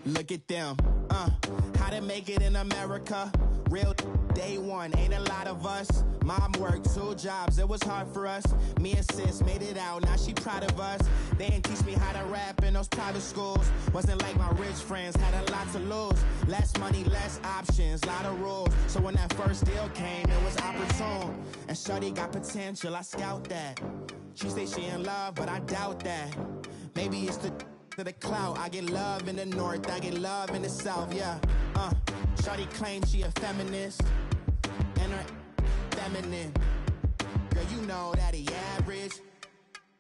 Look at them, how to make it in America. Real day one, ain't a lot of us. Mom worked 2 jobs, it was hard for us. Me and sis made it out, now she proud of us. They didn't teach me how to rap in those private schools. Wasn't like my rich friends, had a lot to lose. Less money, less options, lot of rules. So when that first deal came, it was opportune. And shorty got potential, I scout that. She say she in love, but I doubt that. Maybe it's to the clout. I get love in the north, I get love in the south, yeah. Shawty claims she a feminist, and her feminine. Girl, you know that he average.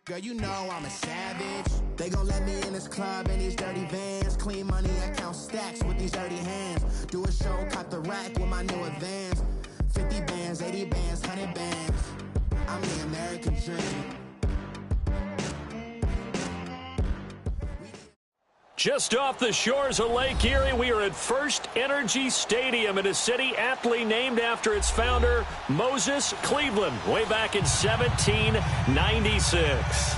Girl, you know I'm a savage. They gon' let me in this club in these dirty vans. Clean money, I count stacks with these dirty hands. Do a show, cop the rack with my new advance. 50 bands, 80 bands, 100 bands. I'm the American dream. Just off the shores of Lake Erie, we are at First Energy Stadium in a city aptly named after its founder, Moses Cleveland, way back in 1796.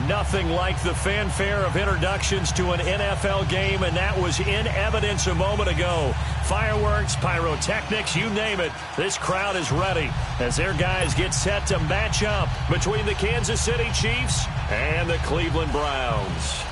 Nothing like the fanfare of introductions to an NFL game, and that was in evidence a moment ago. Fireworks, pyrotechnics, you name it. This crowd is ready as their guys get set to match up between the Kansas City Chiefs and the Cleveland Browns.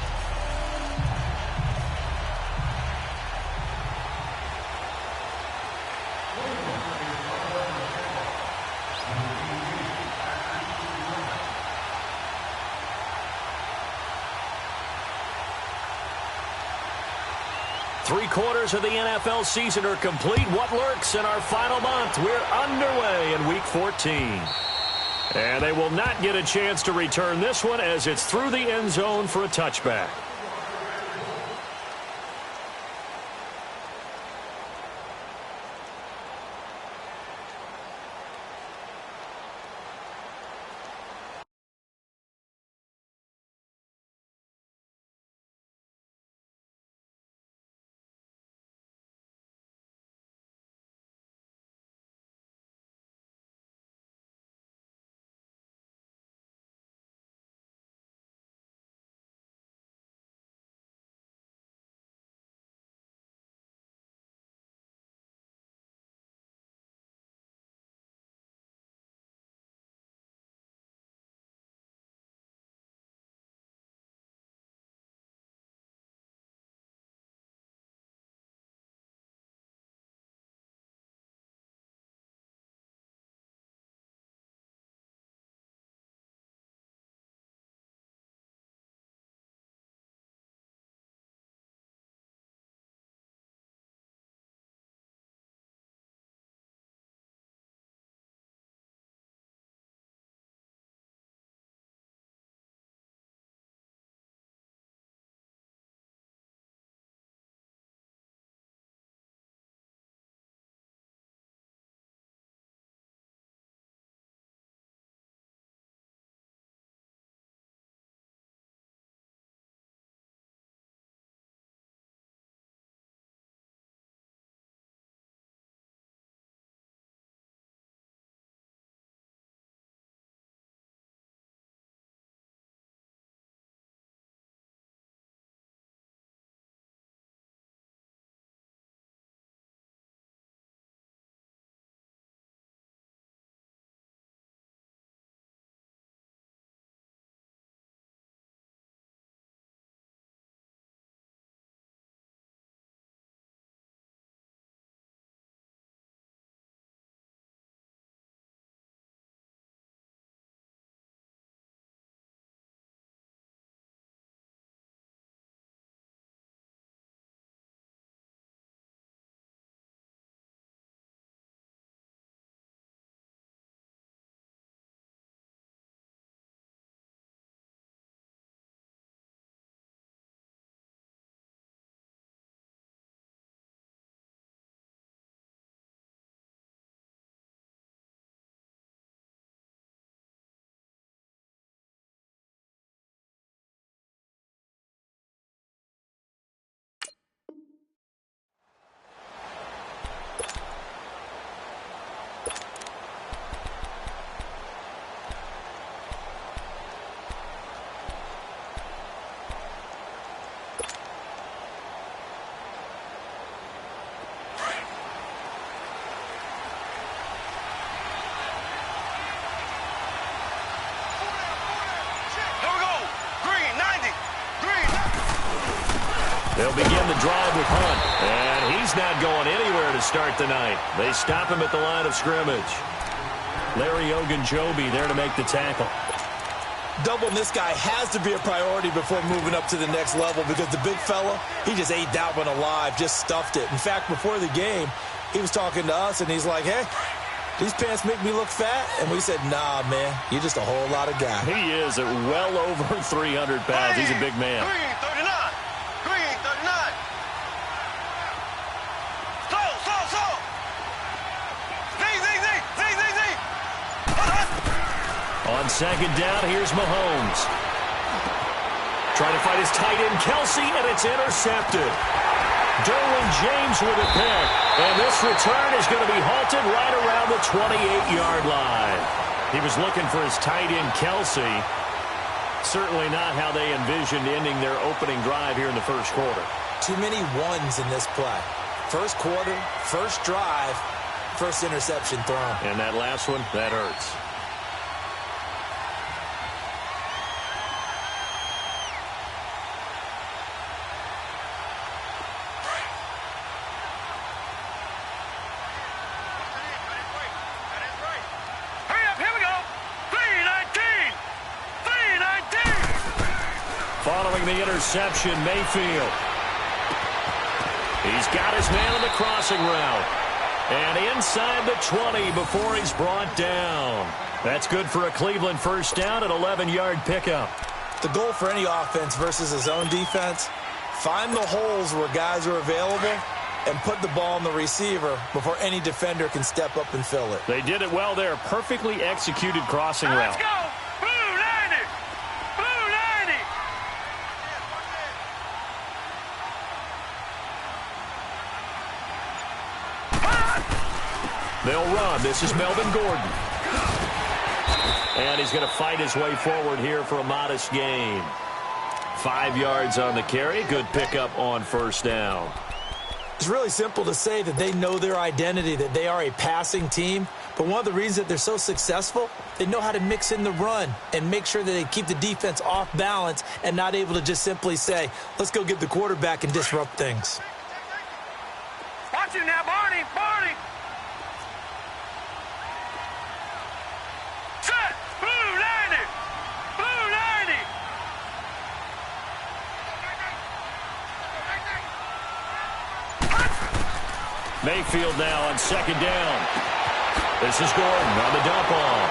Three-quarters of the NFL season are complete. What lurks in our final month? We're underway in Week 14. And they will not get a chance to return this one as it's through the end zone for a touchback. They'll begin the drive with Hunt. And he's not going anywhere to start the night. They stop him at the line of scrimmage. Larry Ogunjobi there to make the tackle. Doubling this guy has to be a priority before moving up to the next level because the big fella, he just ate that one alive, just stuffed it. In fact, before the game, he was talking to us, and he's like, hey, these pants make me look fat? And we said, nah, man, you're just a whole lot of guy. He is at well over 300 pounds. He's a big man. 339. 339. Slow. Z. On second down, here's Mahomes. Trying to fight his tight end, Kelsey, and it's intercepted. Derwin James with a pick. And this return is going to be halted right around the 28-yard line. He was looking for his tight end, Kelsey. Certainly not how they envisioned ending their opening drive here in the first quarter. Too many ones in this play. First quarter, first drive, first interception thrown. And that last one, that hurts. Following the interception, Mayfield. He's got his man on the crossing route. And inside the 20 before he's brought down. That's good for a Cleveland first down at 11-yard pickup. The goal for any offense versus his own defense, find the holes where guys are available and put the ball on the receiver before any defender can step up and fill it. They did it well there. Perfectly executed crossing route. Let's go. Blue 90. Blue 90. They'll run. This is Melvin Gordon. And he's going to fight his way forward here for a modest gain. 5 yards on the carry. Good pickup on first down. It's really simple to say that they know their identity, that they are a passing team. But one of the reasons that they're so successful, they know how to mix in the run and make sure that they keep the defense off balance and not able to just simply say, let's go get the quarterback and disrupt things. Watch it now, Barney. Barney. Set. Blue 90. Blue 90. Mayfield now on second down. This is Gordon on the dump off.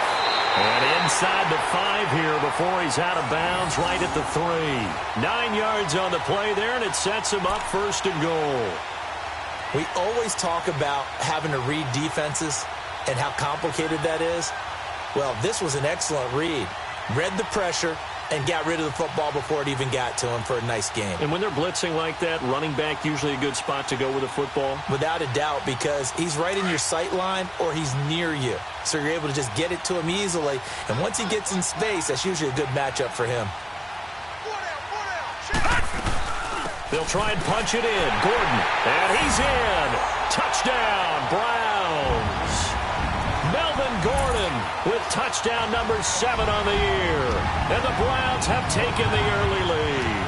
And inside the 5 here before he's out of bounds right at the 3. 9 yards on the play there, and it sets him up first and goal. We always talk about having to read defenses and how complicated that is. Well, this was an excellent read. Read the pressure and got rid of the football before it even got to him for a nice game. And when they're blitzing like that, running back usually a good spot to go with a football? Without a doubt, because he's right in your sight line or he's near you. So you're able to just get it to him easily. And once he gets in space, that's usually a good matchup for him. They'll try and punch it in. Gordon, and he's in. Touchdown, Browns. Melvin Gordon with touchdown number 7 on the year. And the Browns have taken the early lead.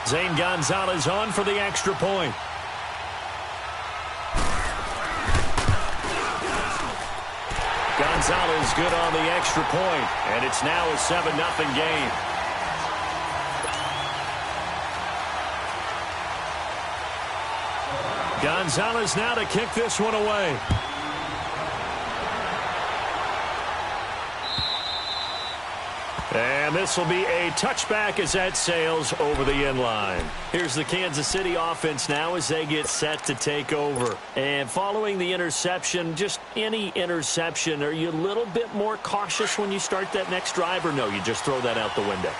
Zane Gonzalez on for the extra point. Gonzalez good on the extra point, and it's now a 7-0 game. Gonzalez now to kick this one away. And this will be a touchback as that sails over the end line. Here's the Kansas City offense now as they get set to take over. And following the interception, just any interception, are you a little bit more cautious when you start that next drive, or no, you just throw that out the window?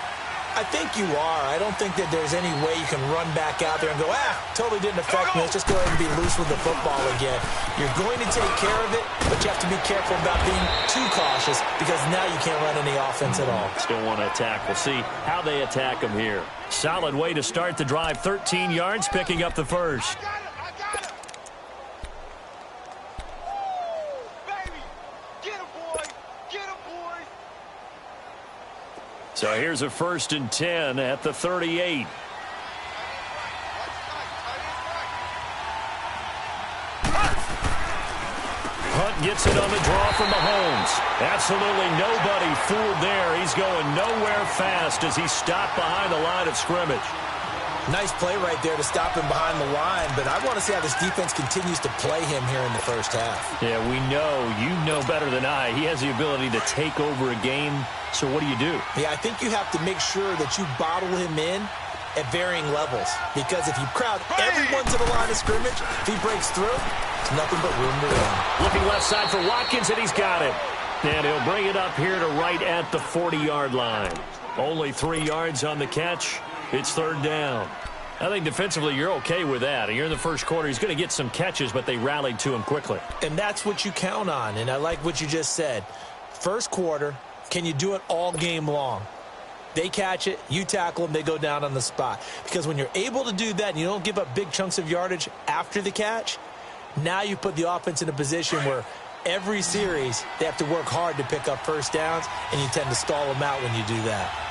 I think you are. I don't think that there's any way you can run back out there and go, totally didn't affect me. Let's just go ahead and be loose with the football again. You're going to take care of it, but you have to be careful about being too cautious because now you can't run any offense at all. Still want to attack. We'll see how they attack them here. Solid way to start the drive. 13 yards, picking up the first. So here's a 1st and 10 at the 38. Hunt gets it on the draw from Mahomes. Absolutely nobody fooled there. He's going nowhere fast as he's stopped behind the line of scrimmage. Nice play right there to stop him behind the line, but I want to see how this defense continues to play him here in the first half. Yeah, we know. You know better than I. He has the ability to take over a game. So what do you do? Yeah, I think you have to make sure that you bottle him in at varying levels, because if you crowd everyone to the line of scrimmage, if he breaks through, it's nothing but room to run. Looking left side for Watkins, and he's got it. And he'll bring it up here to right at the 40-yard line. Only 3 yards on the catch. It's 3rd down. I think defensively you're okay with that. You're in the first quarter. He's going to get some catches, but they rallied to him quickly. And that's what you count on, and I like what you just said. First quarter, can you do it all game long? They catch it, you tackle them, they go down on the spot. Because when you're able to do that and you don't give up big chunks of yardage after the catch, now you put the offense in a position where every series they have to work hard to pick up first downs, and you tend to stall them out when you do that.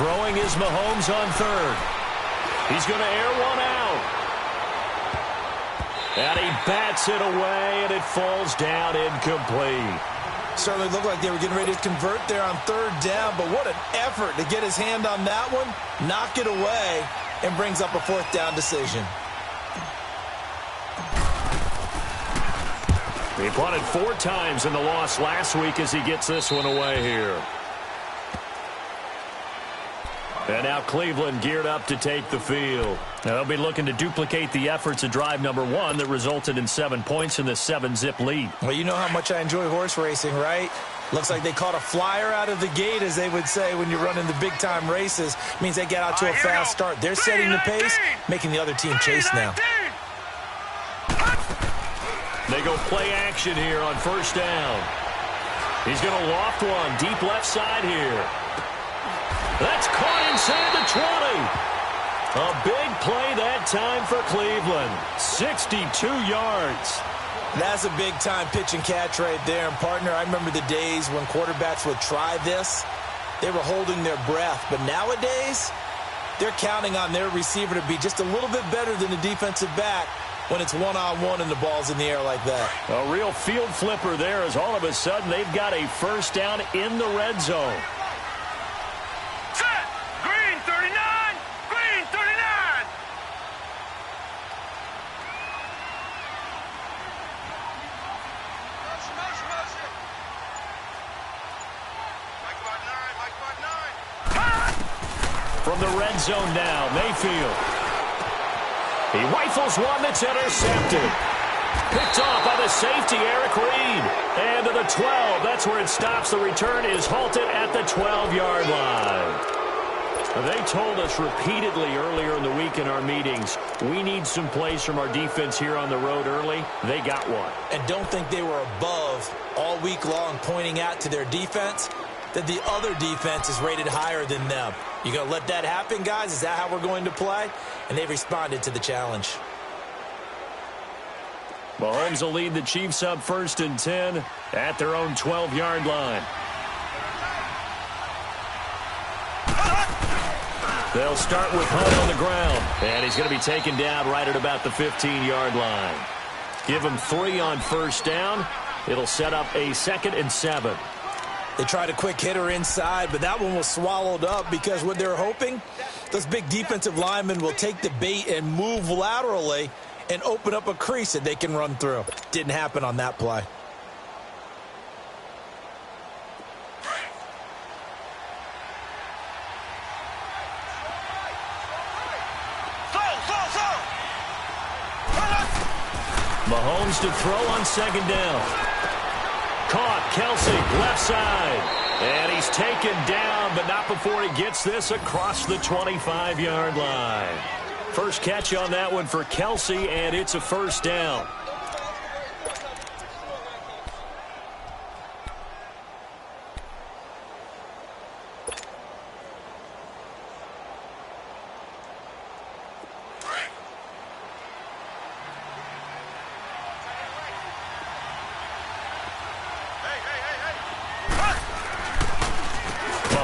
Throwing is Mahomes on 3rd. He's going to air one out. And he bats it away, and it falls down incomplete. Certainly looked like they were getting ready to convert there on 3rd down, but what an effort to get his hand on that one, knock it away, and brings up a 4th down decision. He punted 4 times in the loss last week as he gets this one away here. And now Cleveland geared up to take the field. Now they'll be looking to duplicate the efforts of drive number 1 that resulted in 7 points in the 7-zip lead. Well, you know how much I enjoy horse racing, right? Looks like they caught a flyer out of the gate, as they would say when you're running the big-time races. Means they get out to a fast start. They're setting the pace, making the other team chase now. They go play action here on 1st down. He's going to loft one deep left side here. That's caught inside the 20. A big play that time for Cleveland. 62 yards. That's a big-time pitch and catch right there. And, partner, I remember the days when quarterbacks would try this. They were holding their breath. But nowadays, they're counting on their receiver to be just a little bit better than the defensive back when it's one-on-one and the ball's in the air like that. A real field flipper there, as all of a sudden they've got a 1st down in the red zone. Green 39! Green 39! From the red zone now, Mayfield. He rifles one that's intercepted. Picked off by the safety, Eric Reed. And to the 12. That's where it stops. The return is halted at the 12-yard line. They told us repeatedly earlier in the week in our meetings, we need some plays from our defense here on the road early. They got one. And don't think they were above all week long pointing out to their defense that the other defense is rated higher than them. You going to let that happen, guys? Is that how we're going to play? And they responded to the challenge. Mahomes will lead the Chiefs up 1st and 10 at their own 12-yard line. They'll start with Hunt on the ground, and he's going to be taken down right at about the 15-yard line. Give him 3 on 1st down. It'll set up a 2nd and 7. They tried a quick hitter inside, but that one was swallowed up because what they're hoping, those big defensive linemen will take the bait and move laterally and open up a crease that they can run through. Didn't happen on that play. Mahomes to throw on 2nd down. Caught, Kelce, left side. And he's taken down, but not before he gets this across the 25-yard line. First catch on that one for Kelce, and it's a 1st down.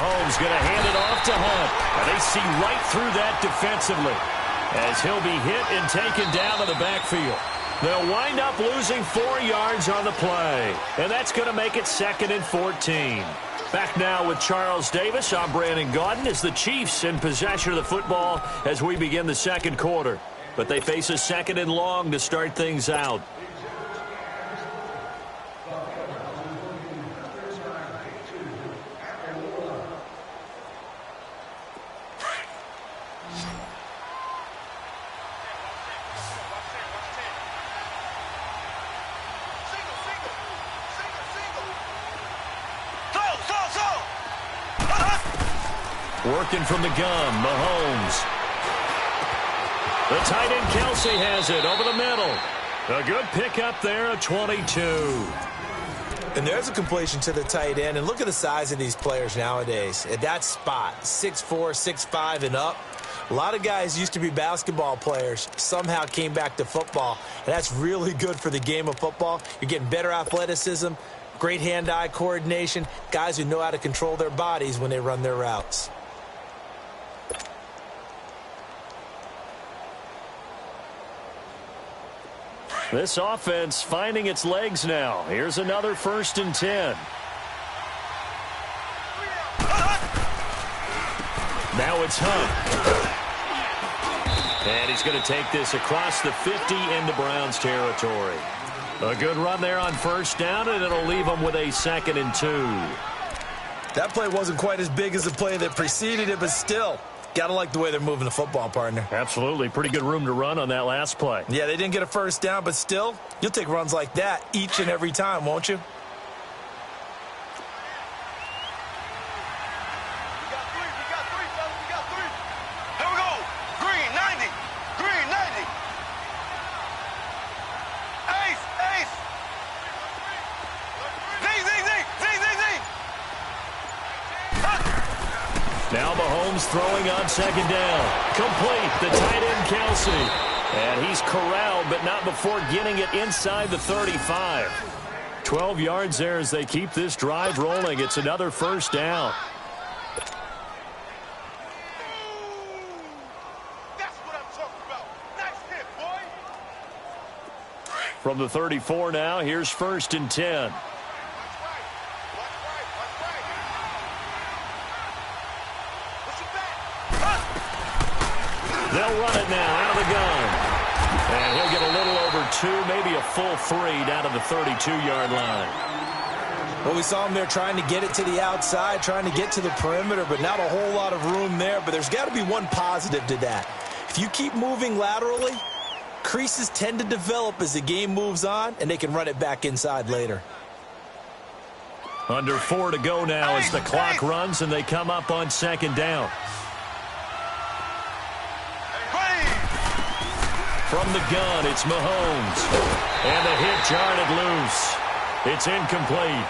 Mahomes going to hand it off to Hunt. And they see right through that defensively as he'll be hit and taken down to the backfield. They'll wind up losing 4 yards on the play. And that's going to make it 2nd and 14. Back now with Charles Davis. I'm Brandon Gaudin as the Chiefs in possession of the football as we begin the second quarter. But they face a 2nd and long to start things out. Working from the gun, Mahomes. The tight end Kelsey has it over the middle. A good pickup there at 22. And there's a completion to the tight end. And look at the size of these players nowadays. At that spot, 6'4", 6'5", and up. A lot of guys used to be basketball players, somehow came back to football. And that's really good for the game of football. You're getting better athleticism, great hand-eye coordination, guys who know how to control their bodies when they run their routes. This offense finding its legs now. Here's another 1st and 10. Now it's Hunt. And he's going to take this across the 50 into Browns territory. A good run there on 1st down, and it'll leave them with a 2nd and 2. That play wasn't quite as big as the play that preceded it, but still, gotta like the way they're moving the football, partner. Absolutely. Pretty good room to run on that last play. Yeah, they didn't get a 1st down, but still, you'll take runs like that each and every time, won't you? Now Mahomes throwing on 2nd down. Complete, the tight end Kelsey. And he's corralled, but not before getting it inside the 35. 12 yards there as they keep this drive rolling. It's another 1st down. That's what I'm talking about. Nice hit, boy. From the 34 now, here's 1st and 10. They'll run it now out of the gun. And he'll get a little over 2, maybe a full 3 down to the 32-yard line. Well, we saw him there trying to get it to the outside, trying to get to the perimeter, but not a whole lot of room there. But there's got to be one positive to that. If you keep moving laterally, creases tend to develop as the game moves on, and they can run it back inside later. Under 4 to go now as the clock runs and they come up on 2nd down. From the gun, it's Mahomes. And the hit jarred it loose. It's incomplete.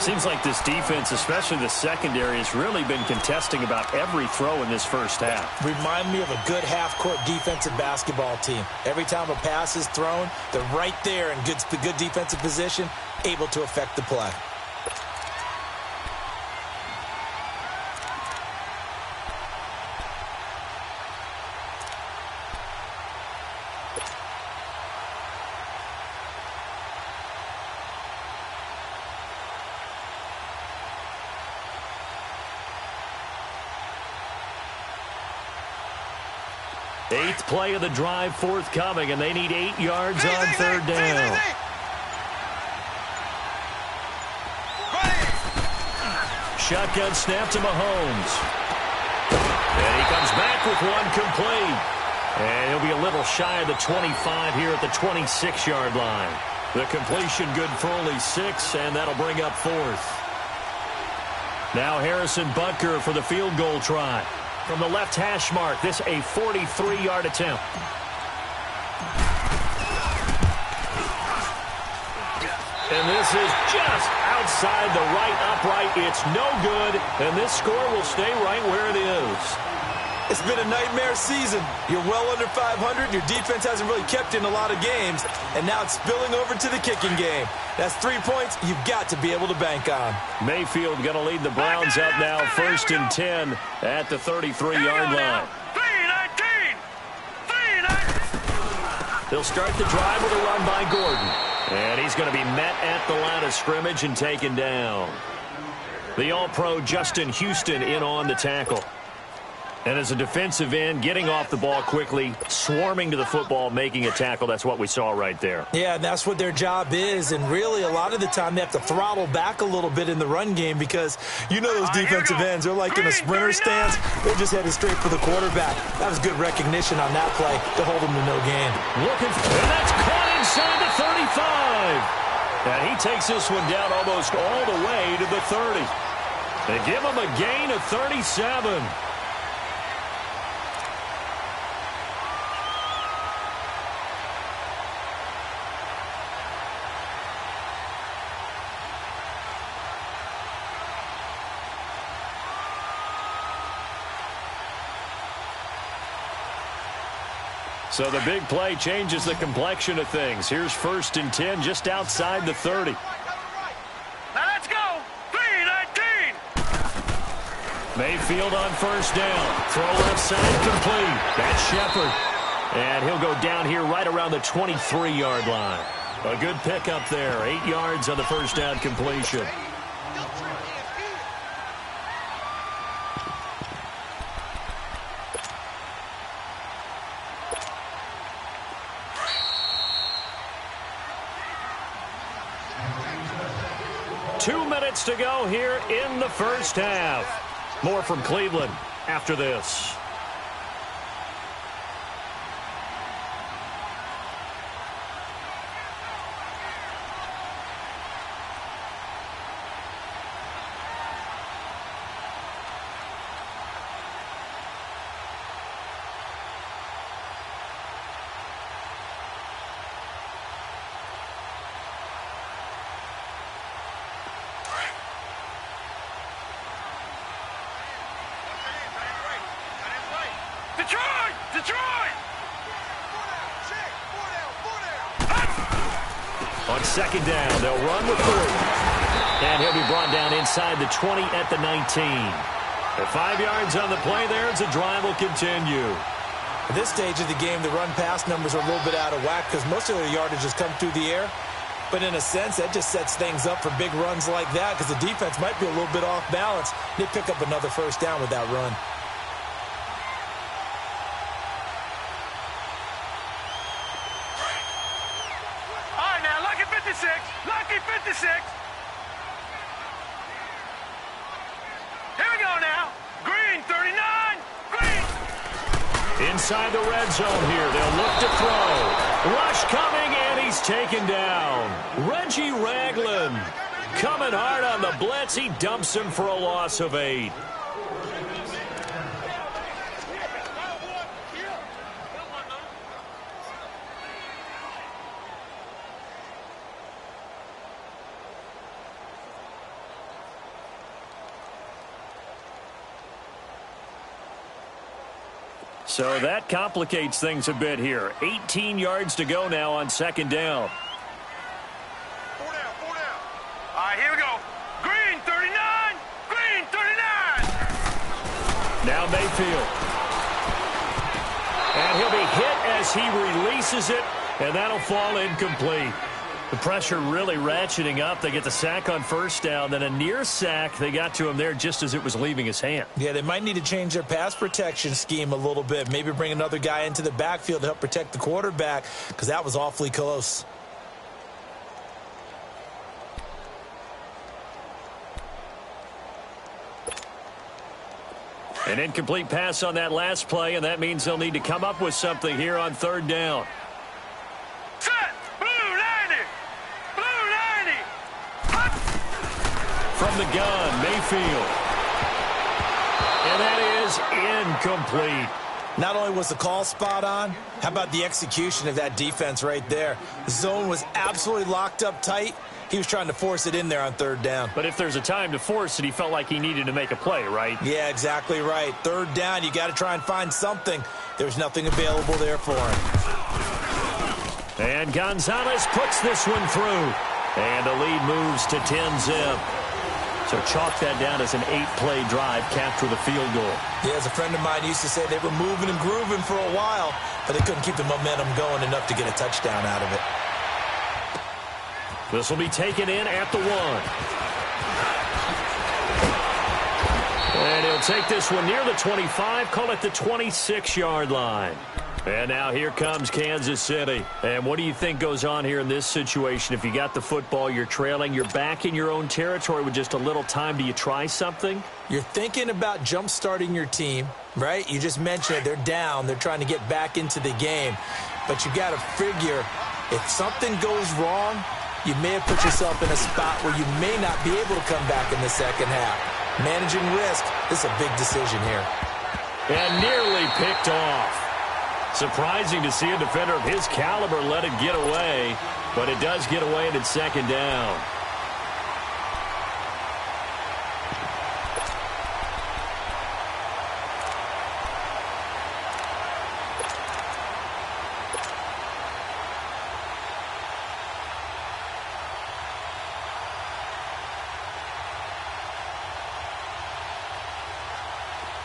Seems like this defense, especially the secondary, has really been contesting about every throw in this first half. Remind me of a good half-court defensive basketball team. Every time a pass is thrown, they're right there in good defensive position, able to affect the play. Eighth play of the drive forthcoming, and they need 8 yards on 3rd down. Shotgun snap to Mahomes. And he comes back with one complete. And he'll be a little shy of the 25 here at the 26-yard line. The completion good for only 6, and that'll bring up 4th. Now Harrison Butker for the field goal try. From the left hash mark, this a 43-yard attempt. And this is just outside the right upright. It's no good, and this score will stay right where it is. It's been a nightmare season. You're well under 500. Your defense hasn't really kept you in a lot of games, and now it's spilling over to the kicking game. That's 3 points you've got to be able to bank on. Mayfield going to lead the Browns up now, 1st and 10 at the 33-yard line. 3-19! They'll start the drive with a run by Gordon. And he's going to be met at the line of scrimmage and taken down. The All-Pro Justin Houston in on the tackle. And as a defensive end, getting off the ball quickly, swarming to the football, making a tackle, that's what we saw right there. Yeah, and that's what their job is. And really, a lot of the time, they have to throttle back a little bit in the run game because you know those defensive ends, they're like in a sprinter stance. They're just headed straight for the quarterback. That was good recognition on that play to hold them to no gain. And that's caught inside the 35. And he takes this one down almost all the way to the 30. They give him a gain of 37. So the big play changes the complexion of things. Here's 1st and 10 just outside the 30. Now let's go! 3-19! Mayfield on 1st down. Throw left side complete. That's Shepard. And he'll go down here right around the 23-yard line. A good pickup there. 8 yards on the 1st down completion. To go here in the 1st half. More from Cleveland after this. Detroit! On 2nd down, they'll run with Gordon. And he'll be brought down inside the 20 at the 19. At 5 yards on the play there as the drive will continue. At this stage of the game, the run-pass numbers are a little bit out of whack because most of their yardage has come through the air. But in a sense, that just sets things up for big runs like that because the defense might be a little bit off balance. They pick up another 1st down with that run. Lucky 56. Here we go now. Green 39. Green. Inside the red zone here. They'll look to throw. Rush coming, and he's taken down. Reggie Ragland coming hard on the blitz. He dumps him for a loss of 8. So that complicates things a bit here. 18 yards to go now on 2nd down. 4 down, 4 down. All right, here we go. Green 39. Green 39. Now Mayfield. And he'll be hit as he releases it, and that'll fall incomplete. The pressure really ratcheting up. They get the sack on 1st down, then a near sack. They got to him there just as it was leaving his hand. Yeah, they might need to change their pass protection scheme a little bit. Maybe bring another guy into the backfield to help protect the quarterback because that was awfully close. An incomplete pass on that last play, and that means they'll need to come up with something here on 3rd down. From the gun, Mayfield. And that is incomplete. Not only was the call spot on, how about the execution of that defense right there? The zone was absolutely locked up tight. He was trying to force it in there on third down. But if there's a time to force it, he felt like he needed to make a play, right? Yeah, exactly right. Third down, you got to try and find something. There's nothing available there for him. And Gonzalez puts this one through. And the lead moves to 10-zip. So chalk that down as an 8-play drive capped with a field goal. Yeah, as a friend of mine used to say, they were moving and grooving for a while, but they couldn't keep the momentum going enough to get a touchdown out of it. This will be taken in at the 1. And he'll take this one near the 25, call it the 26-yard line. And now here comes Kansas City. And what do you think goes on here in this situation? If you got the football, you're trailing, you're back in your own territory with just a little time. Do you try something? You're thinking about jump-starting your team, right? You just mentioned it. They're down. They're trying to get back into the game. But you got to figure if something goes wrong, you may have put yourself in a spot where you may not be able to come back in the second half. Managing risk, this is a big decision here. And nearly picked off. Surprising to see a defender of his caliber let it get away, but it does get away and it's second down.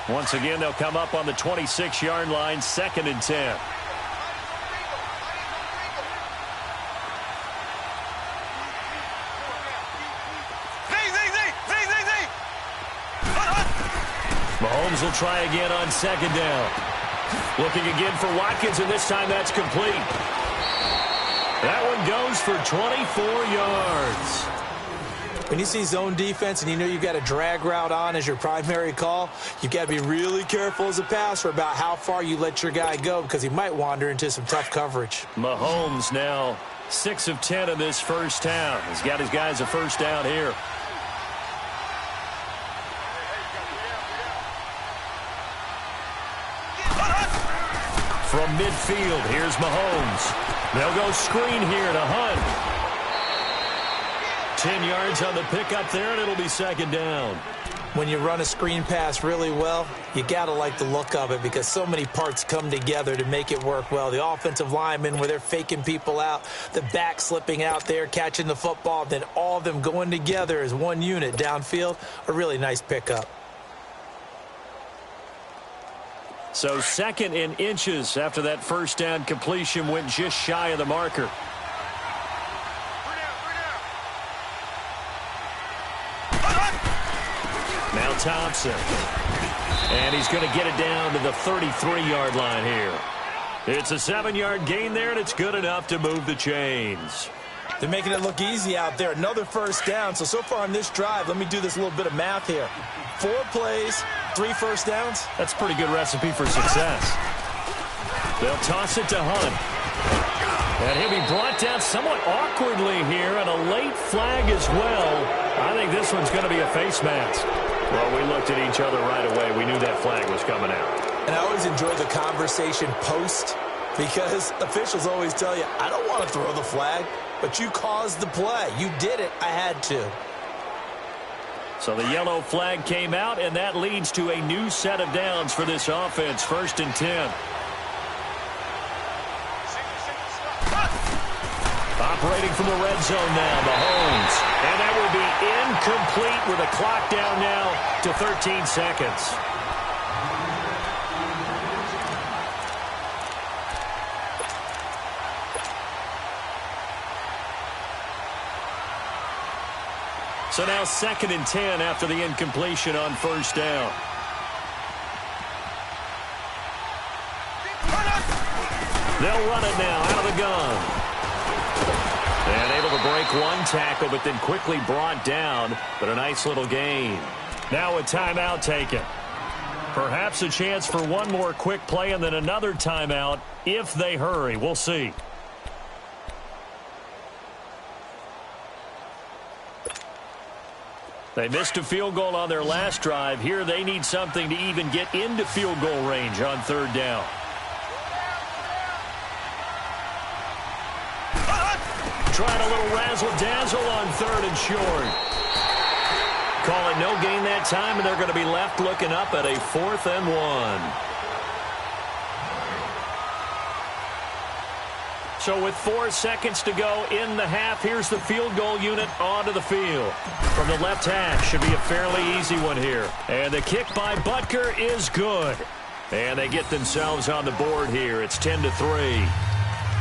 Once again, they'll come up on the 26-yard line, 2nd and 10. Mahomes will try again on 2nd down. Looking again for Watkins, and this time that's complete. That one goes for 24 yards. When you see zone defense and you know you've got a drag route on as your primary call, you've got to be really careful as a passer about how far you let your guy go because he might wander into some tough coverage. Mahomes now 6 of 10 in this first down. He's got his guys a first down here. From midfield, here's Mahomes. They'll go screen here to Hunt. 10 yards on the pickup there, and it'll be second down. When you run a screen pass really well, you got to like the look of it because so many parts come together to make it work well. The offensive linemen, where they're faking people out, the back slipping out there, catching the football, then all of them going together as one unit downfield, a really nice pickup. So 2nd and inches after that first down completion went just shy of the marker. Now Thompson. And he's going to get it down to the 33-yard line here. It's a 7-yard gain there, and it's good enough to move the chains. They're making it look easy out there. Another first down. So far on this drive, let me do this little bit of math here. 4 plays, 3 first downs. That's a pretty good recipe for success. They'll toss it to Hunt. And he'll be brought down somewhat awkwardly here, and a late flag as well. I think this one's going to be a face mask. Well, we looked at each other right away. We knew that flag was coming out. And I always enjoy the conversation post because officials always tell you, I don't want to throw the flag, but you caused the play. You did it. I had to. So the yellow flag came out, and that leads to a new set of downs for this offense. 1st and 10. Operating from the red zone now, Mahomes. And that will be incomplete with a clock down now to 13 seconds. So now 2nd and 10 after the incompletion on first down. They'll run it now out of the gun. And able to break one tackle, but then quickly brought down. But a nice little gain. Now a timeout taken. Perhaps a chance for one more quick play and then another timeout if they hurry. We'll see. They missed a field goal on their last drive. Here they need something to even get into field goal range on third down. Trying a little razzle-dazzle on third and short. Call it no gain that time, and they're going to be left looking up at a 4th and 1. So with 4 seconds to go in the half, here's the field goal unit onto the field. From the left hash, should be a fairly easy one here. And the kick by Butker is good. And they get themselves on the board here. It's 10-3.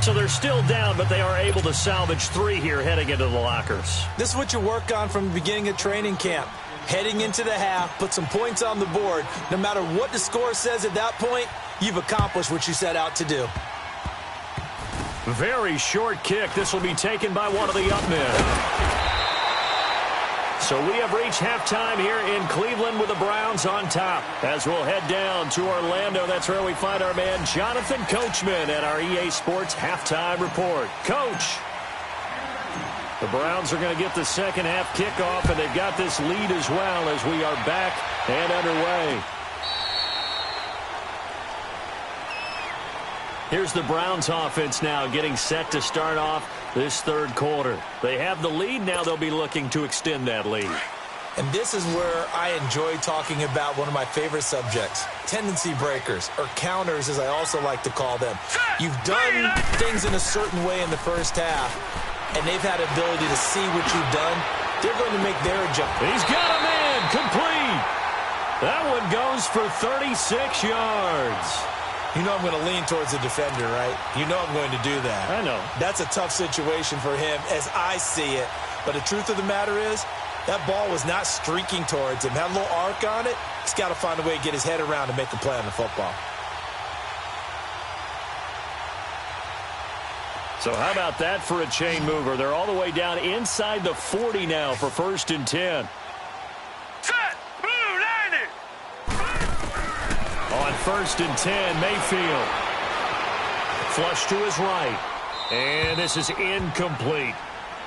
So they're still down, but they are able to salvage 3 here heading into the lockers. This is what you work on from the beginning of training camp. Heading into the half, put some points on the board. No matter what the score says at that point, you've accomplished what you set out to do. Very short kick. This will be taken by one of the up men. So we have reached halftime here in Cleveland with the Browns on top. As we'll head down to Orlando, that's where we find our man Jonathan Coachman at our EA Sports Halftime Report. Coach, the Browns are going to get the second half kickoff, and they've got this lead as well as we are back and underway. Here's the Browns offense now getting set to start off this third quarter. They have the lead. Now they'll be looking to extend that lead. And this is where I enjoy talking about one of my favorite subjects, tendency breakers, or counters as I also like to call them. You've done things in a certain way in the first half, and they've had ability to see what you've done. They're going to make their adjustment. He's got a man complete. That one goes for 36 yards. You know I'm going to lean towards the defender, right? You know I'm going to do that. I know. That's a tough situation for him as I see it. But the truth of the matter is, that ball was not streaking towards him. Had a little arc on it. He's got to find a way to get his head around and make the play on the football. So how about that for a chain mover? They're all the way down inside the 40 now for 1st and 10. Set! Blue 90! On 1st and 10, Mayfield. Flush to his right. And this is incomplete.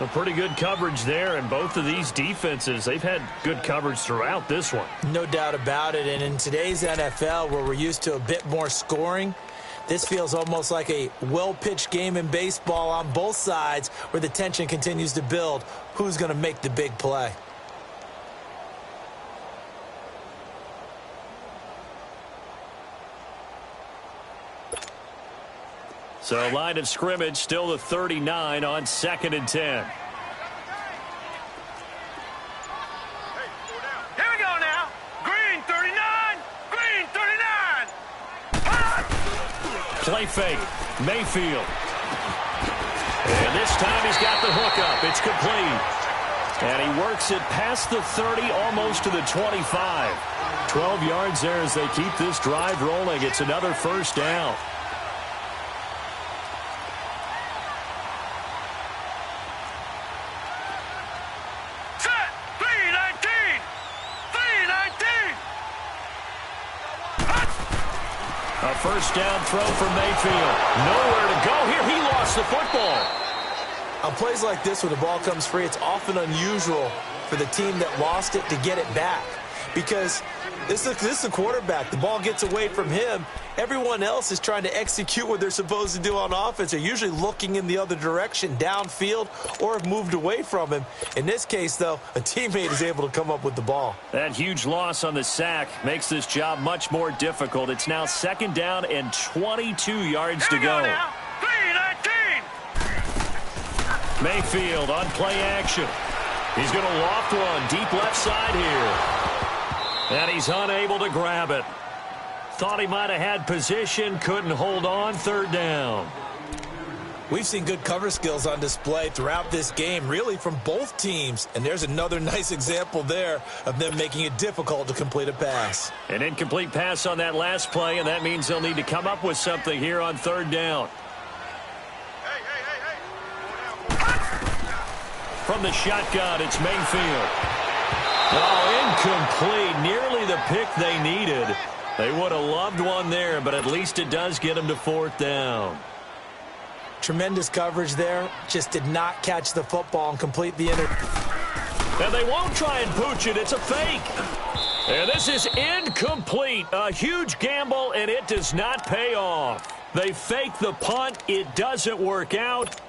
A pretty good coverage there, and both of these defenses, they've had good coverage throughout this one. No doubt about it, and in today's NFL, where we're used to a bit more scoring, this feels almost like a well-pitched game in baseball on both sides where the tension continues to build. Who's going to make the big play? So line of scrimmage still the 39 on 2nd and 10. Here we go now. Green 39. Green 39. Play fake. Mayfield. And this time he's got the hook up. It's complete. And he works it past the 30, almost to the 25. 12 yards there as they keep this drive rolling. It's another first down. A first down throw for Mayfield. Nowhere to go here. He lost the football. On plays like this where the ball comes free, it's often unusual for the team that lost it to get it back. Because this is the quarterback. The ball gets away from him. Everyone else is trying to execute what they're supposed to do on offense. They're usually looking in the other direction, downfield, or have moved away from him. In this case, though, a teammate is able to come up with the ball. That huge loss on the sack makes this job much more difficult. It's now 2nd down and 22 yards to go. Now. 3-19. Mayfield on play action. He's going to loft one deep left side here. And he's unable to grab it. Thought he might have had position, couldn't hold on. 3rd down. We've seen good cover skills on display throughout this game, really from both teams. And there's another nice example there of them making it difficult to complete a pass. An incomplete pass on that last play, and that means they'll need to come up with something here on 3rd down. From the shotgun, it's Mayfield. Oh, incomplete. Nearly the pick they needed. They would have loved one there, but at least it does get them to 4th down. Tremendous coverage there. Just did not catch the football and complete the And they won't try and pooch it. It's a fake. And this is incomplete. A huge gamble, and it does not pay off. They fake the punt. It doesn't work out.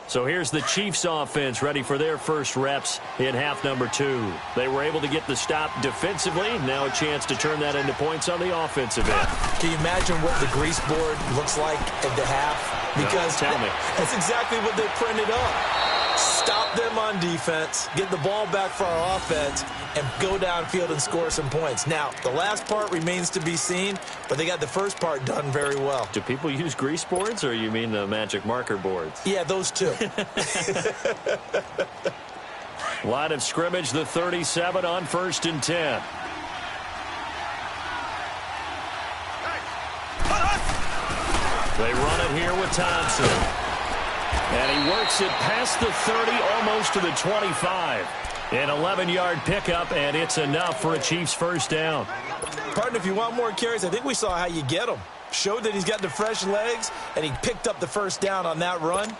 So here's the Chiefs offense ready for their first reps in half number 2. They were able to get the stop defensively. Now a chance to turn that into points on the offensive end. Can you imagine what the grease board looks like at the half? Because no, tell me. That's exactly what they printed up. Stop them on defense, get the ball back for our offense, and go downfield and score some points. Now, the last part remains to be seen, but they got the first part done very well. Do people use grease boards, or you mean the magic marker boards? Yeah, those two. Line of scrimmage, the 37 on 1st and 10. They run it here with Thompson. And he works it past the 30, almost to the 25. An 11-yard pickup, and it's enough for a Chiefs first down. Partner, if you want more carries, I think we saw how you get them. Showed that he's got the fresh legs, and he picked up the first down on that run.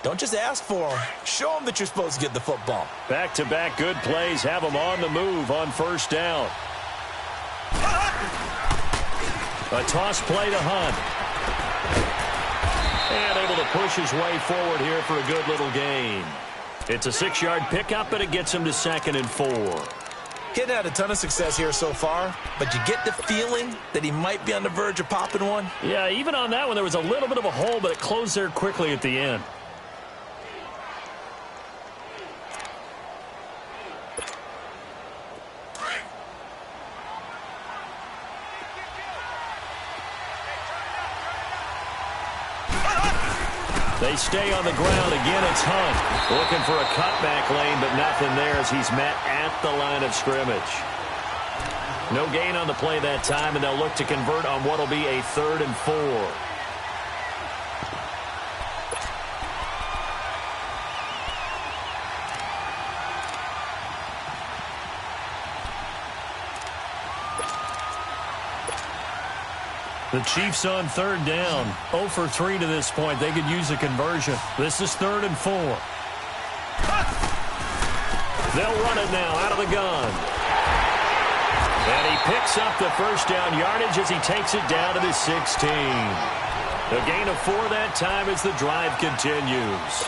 Don't just ask for them. Show them that you're supposed to get the football. Back-to-back good plays have him on the move on first down. A toss play to Hunt. And able to push his way forward here for a good little gain. It's a 6-yard pickup, but it gets him to 2nd and 4. He's had a ton of success here so far, but you get the feeling that he might be on the verge of popping one. Yeah, even on that one, there was a little bit of a hole, but it closed there quickly at the end. They stay on the ground. Again, it's Hunt. Looking for a cutback lane, but nothing there as he's met at the line of scrimmage. No gain on the play that time, and they'll look to convert on what will be a 3rd and 4. The Chiefs on 3rd down. 0 for 3 to this point. They could use a conversion. This is 3rd and 4. They'll run it now out of the gun. And he picks up the first down yardage as he takes it down to the 16. A gain of 4 that time as the drive continues.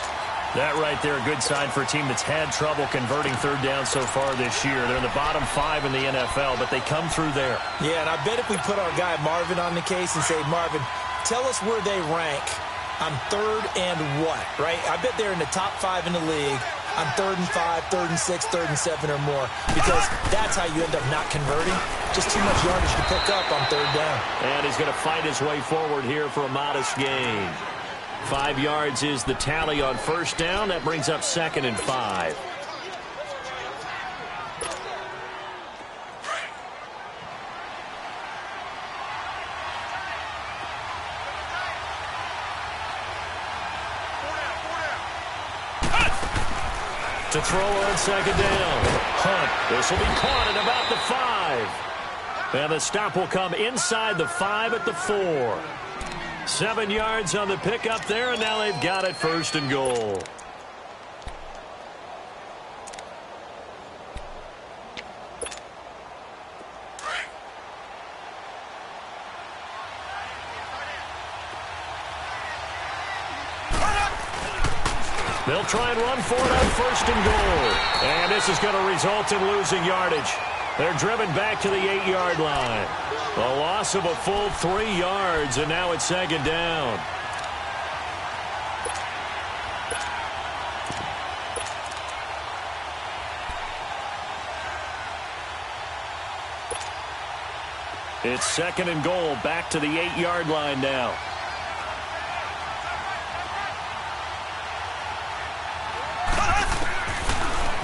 That right there, a good sign for a team that's had trouble converting 3rd down so far this year. They're in the bottom 5 in the NFL, but they come through there. Yeah, and I bet if we put our guy Marvin on the case and say, Marvin, tell us where they rank on 3rd and what, right? I bet they're in the top 5 in the league on 3rd and 5, 3rd and 6, 3rd and 7 or more, because that's how you end up not converting. Just too much yardage to pick up on 3rd down. And he's going to fight his way forward here for a modest gain. 5 yards is the tally on first down. That brings up 2nd and 5. To throw on 2nd down. Hunt. This will be caught at about the 5. And the stop will come inside the 5 at the 4. 7 yards on the pickup there, and now they've got it 1st and goal. They'll try and run for it on 1st and goal. And this is going to result in losing yardage. They're driven back to the 8-yard line. A loss of a full 3 yards, and now it's 2nd down. It's 2nd and goal, back to the 8-yard line now.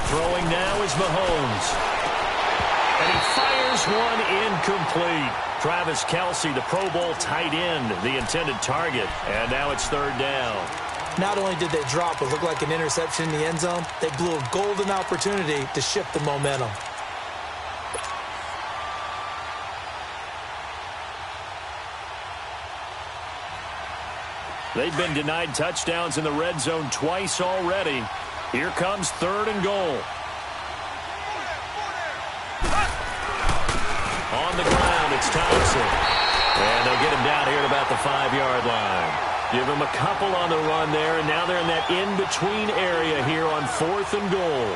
Throwing now is Mahomes. And he fires one incomplete. Travis Kelce, the Pro Bowl tight end, the intended target. And now it's 3rd down. Not only did they drop what looked like an interception in the end zone, they blew a golden opportunity to shift the momentum. They've been denied touchdowns in the red zone twice already. Here comes 3rd and goal. It's Thompson. And they'll get him down here at about the 5-yard line. Give him a couple on the run there, and now they're in that in-between area here on 4th and goal.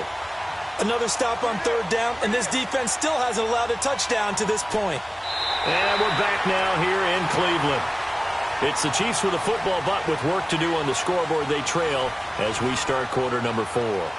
Another stop on 3rd down, and this defense still hasn't allowed a touchdown to this point. And we're back now here in Cleveland. It's the Chiefs with a football, but with work to do on the scoreboard, they trail as we start quarter number 4.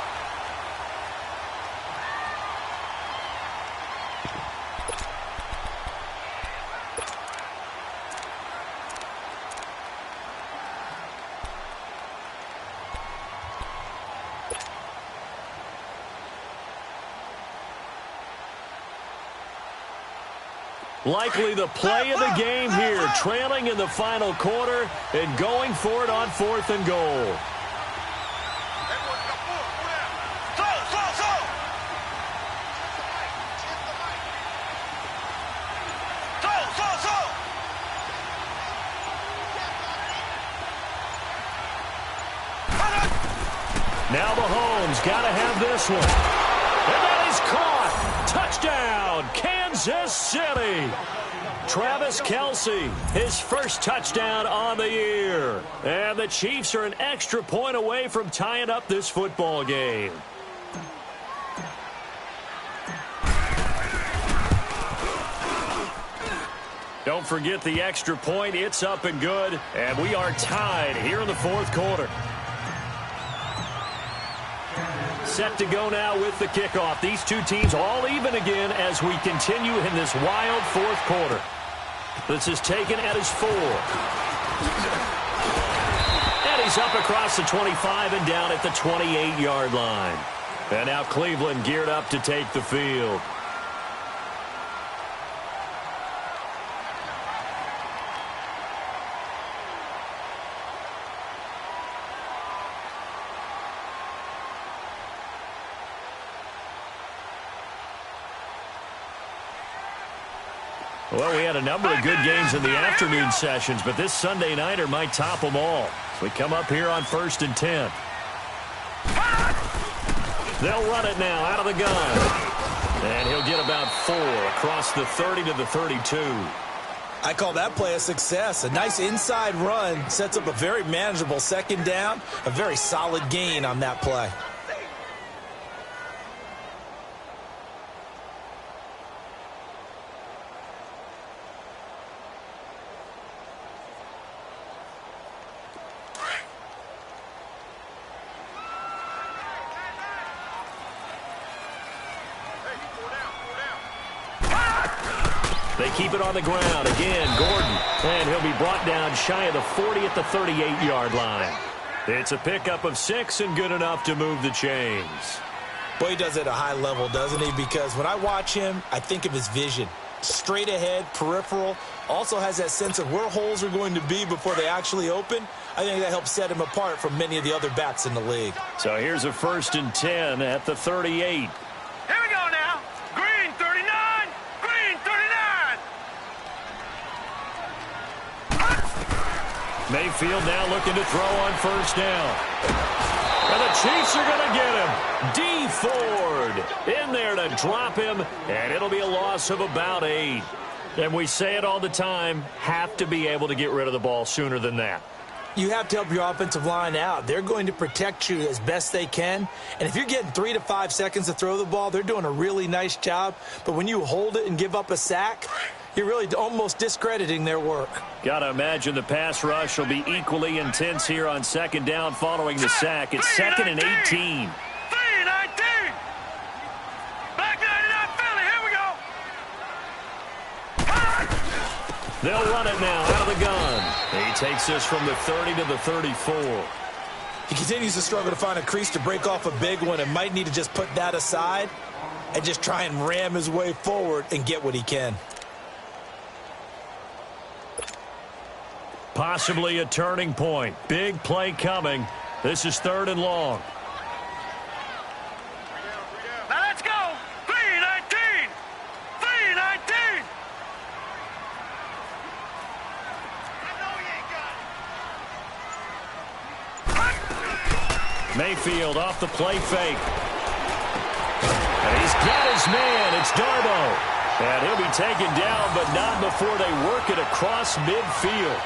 Likely the play of the game here, trailing in the final quarter and going for it on 4th and goal. Now Mahomes got to have this one. And that is caught. Touchdown, Kansas City. Travis Kelce, his first touchdown on the year. And the Chiefs are an extra point away from tying up this football game. Don't forget the extra point. It's up and good. And we are tied here in the 4th quarter. Set to go now with the kickoff. These two teams all even again as we continue in this wild 4th quarter. This is taken at his 4. And he's up across the 25 and down at the 28-yard line. And now Cleveland geared up to take the field. Well, we had a number of good games in the afternoon sessions, but this Sunday nighter might top them all. We come up here on 1st and 10. They'll run it now out of the gun. And he'll get about 4 across the 30 to the 32. I call that play a success. A nice inside run sets up a very manageable 2nd down. A very solid gain on that play. They keep it on the ground. Again, Gordon. And he'll be brought down shy of the 40 at the 38-yard line. It's a pickup of 6 and good enough to move the chains. Boy, he does it at a high level, doesn't he? Because when I watch him, I think of his vision. Straight ahead, peripheral. Also has that sense of where holes are going to be before they actually open. I think that helps set him apart from many of the other backs in the league. So here's a 1st and 10 at the 38. Here we go now. Green 39. Green 39. Mayfield now looking to throw on 1st down. And the Chiefs are going to get him. Dee Ford in there to drop him, and it'll be a loss of about 8. And we say it all the time, have to be able to get rid of the ball sooner than that. You have to help your offensive line out. They're going to protect you as best they can. And if you're getting 3 to 5 seconds to throw the ball, they're doing a really nice job. But when you hold it and give up a sack, you're really almost discrediting their work. Got to imagine the pass rush will be equally intense here on 2nd down following the sack. It's 2nd and 18. 3-19. Back 99 Philly. Here we go. They'll run it now out of the gun. He takes this from the 30 to the 34. He continues to struggle to find a crease to break off a big one and might need to just put that aside and just try and ram his way forward and get what he can. Possibly a turning point. Big play coming. This is 3rd and long. Now let's go. 3-19. 3-19. Mayfield off the play fake. And he's got his man. It's Darboh. And he'll be taken down, but not before they work it across midfield.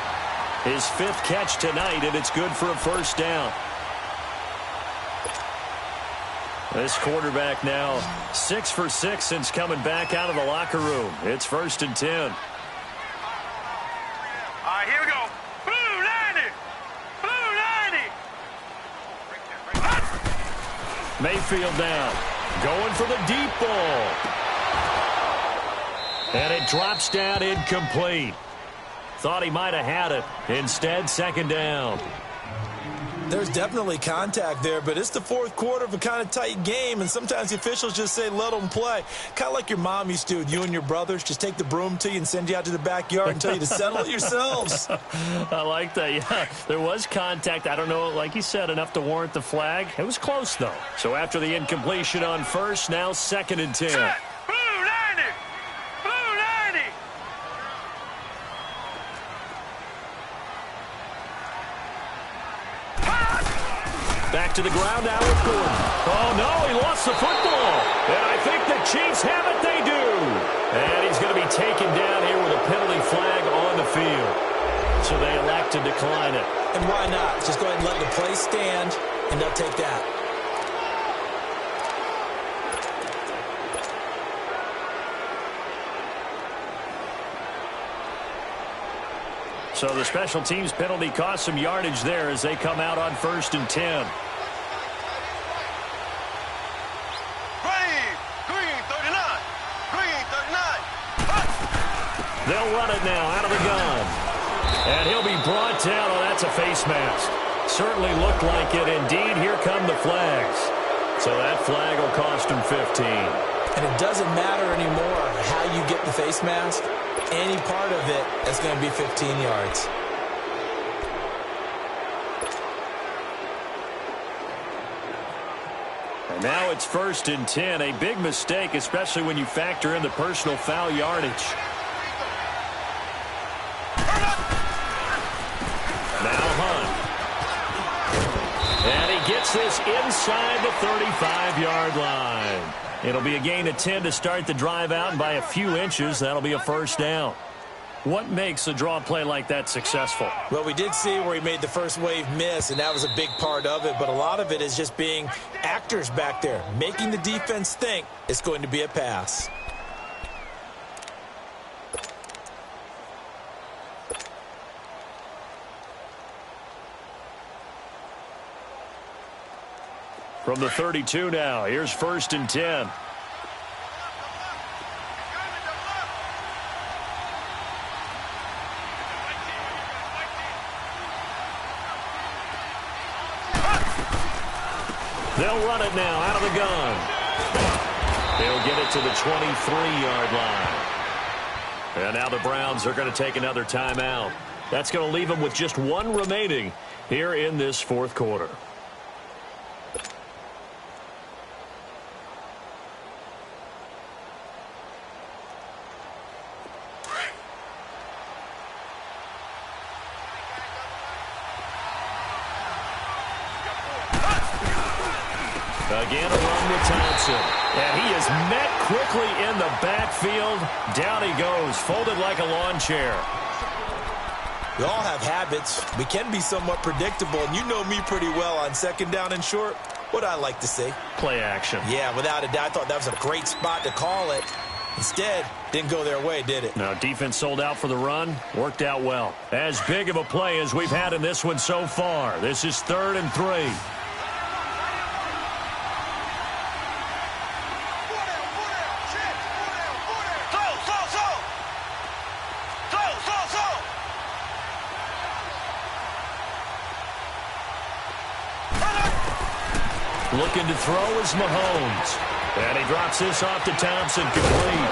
His 5th catch tonight, and it's good for a first down. This quarterback now 6 for 6 since coming back out of the locker room. It's 1st and 10. All right, here we go. Blue 90. Blue 90. Mayfield now. Going for the deep ball. And it drops down incomplete. Thought he might have had it. Instead, 2nd down. There's definitely contact there, but it's the 4th quarter of a kind of tight game, and sometimes the officials just say, let them play. Kind of like your mom used to with you and your brothers. Just take the broom to you and send you out to the backyard and tell you to settle it yourselves. I like that, yeah. There was contact. I don't know, like you said, enough to warrant the flag. It was close, though. So after the incompletion on first, now 2nd and 10. Set. Blue 90. Blue 90. Back to the ground now with Gordon. Oh, no, he lost the football. And I think the Chiefs have it. They do. And he's going to be taken down here with a penalty flag on the field. So they elect to decline it. And why not? Just go ahead and let the play stand, and they'll take that. So the special teams penalty cost some yardage there as they come out on 1st and 10. They'll run it now out of the gun. And he'll be brought down. Oh, that's a face mask. Certainly looked like it. Indeed, here come the flags. So that flag will cost him 15. And it doesn't matter anymore how you get the face mask. Any part of it is going to be 15 yards. And now it's 1st and 10. A big mistake, especially when you factor in the personal foul yardage. Now Hunt. And he gets this inside the 35-yard line. It'll be a gain of 10 to start the drive out, and by a few inches, that'll be a first down. What makes a draw play like that successful? Well, we did see where he made the first wave miss, and that was a big part of it, but a lot of it is just being actors back there, making the defense think it's going to be a pass. From the 32 now, here's 1st and 10. They'll run it now out of the gun. They'll get it to the 23-yard line. And now the Browns are going to take another timeout. That's going to leave them with just one remaining here in this 4th quarter. Again, a run with Thompson. And he is met quickly in the backfield. Down he goes, folded like a lawn chair. We all have habits. We can be somewhat predictable, and you know me pretty well on 2nd down and short. What I like to see. Play action. Yeah, without a doubt. I thought that was a great spot to call it. Instead, didn't go their way, did it? No, defense sold out for the run. Worked out well. As big of a play as we've had in this one so far. This is 3rd and 3. Looking to throw is Mahomes. And he drops this off to Thompson, complete.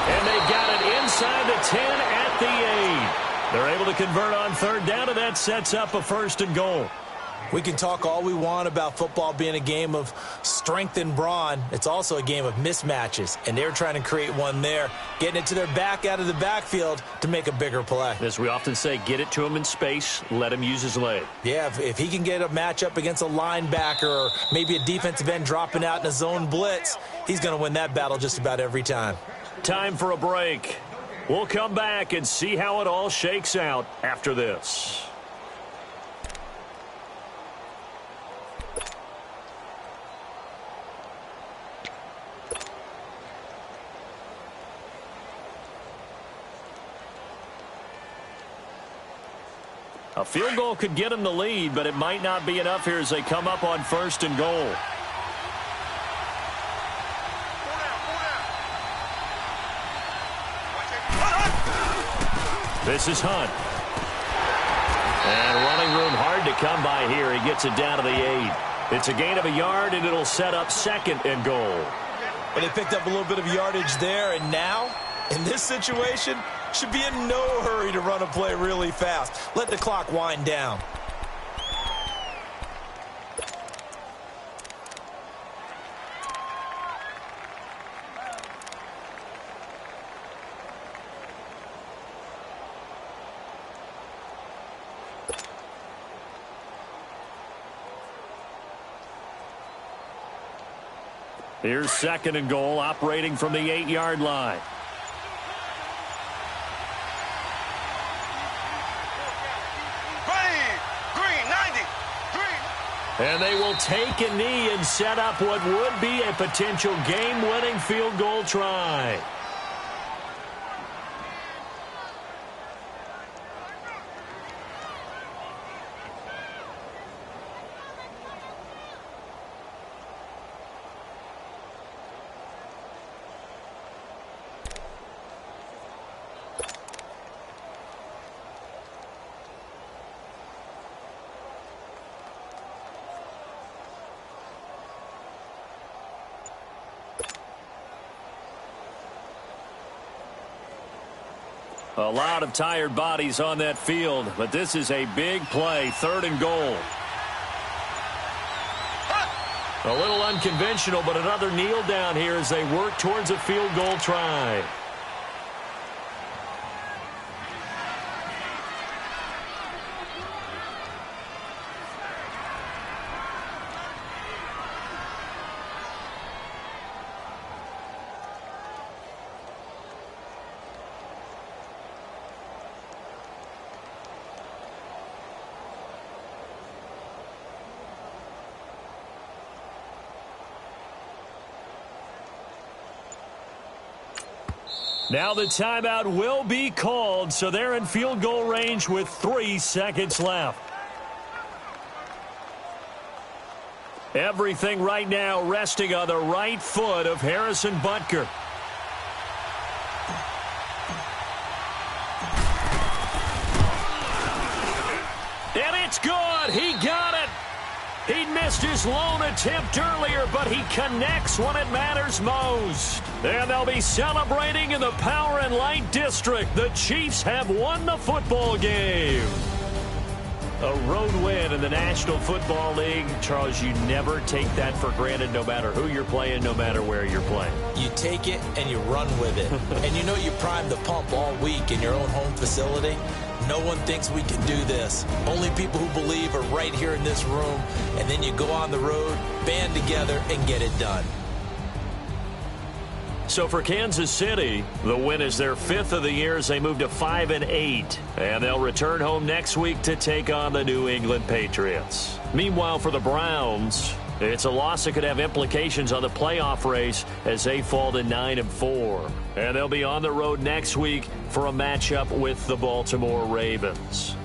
And they've got it inside the 10 at the 8. They're able to convert on 3rd down, and that sets up a 1st and goal. We can talk all we want about football being a game of strength and brawn. It's also a game of mismatches, and they're trying to create one there, getting it to their back out of the backfield to make a bigger play. As we often say, get it to him in space, let him use his leg. Yeah, if he can get a matchup against a linebacker or maybe a defensive end dropping out in a zone blitz, he's going to win that battle just about every time. Time for a break. We'll come back and see how it all shakes out after this. A field goal could get them the lead, but it might not be enough here as they come up on 1st and goal. This is Hunt. And running room hard to come by here. He gets it down to the 8. It's a gain of a yard, and it'll set up 2nd and goal. But they picked up a little bit of yardage there, and now, in this situation, should be in no hurry to run a play really fast. Let the clock wind down. Here's 2nd and goal, operating from the 8-yard line. Green, 90. Green. And they will take a knee and set up what would be a potential game-winning field goal try. A lot of tired bodies on that field, but this is a big play, 3rd and goal. A little unconventional, but another kneel down here as they work towards a field goal try. Now the timeout will be called, so they're in field goal range with 3 seconds left. Everything right now resting on the right foot of Harrison Butker. And it's good. He got it. He missed his lone attempt earlier, but he connects when it matters most. And they'll be celebrating in the Power and Light District. The Chiefs have won the football game. A road win in the National Football League. Charles, you never take that for granted no matter who you're playing, no matter where you're playing. You take it and you run with it. And you know you primed the pump all week in your own home facility. No one thinks we can do this. Only people who believe are right here in this room. And then you go on the road, band together, and get it done. So for Kansas City, the win is their 5th of the year as they move to 5-8. And they'll return home next week to take on the New England Patriots. Meanwhile, for the Browns, it's a loss that could have implications on the playoff race as they fall to 9-4. And they'll be on the road next week for a matchup with the Baltimore Ravens.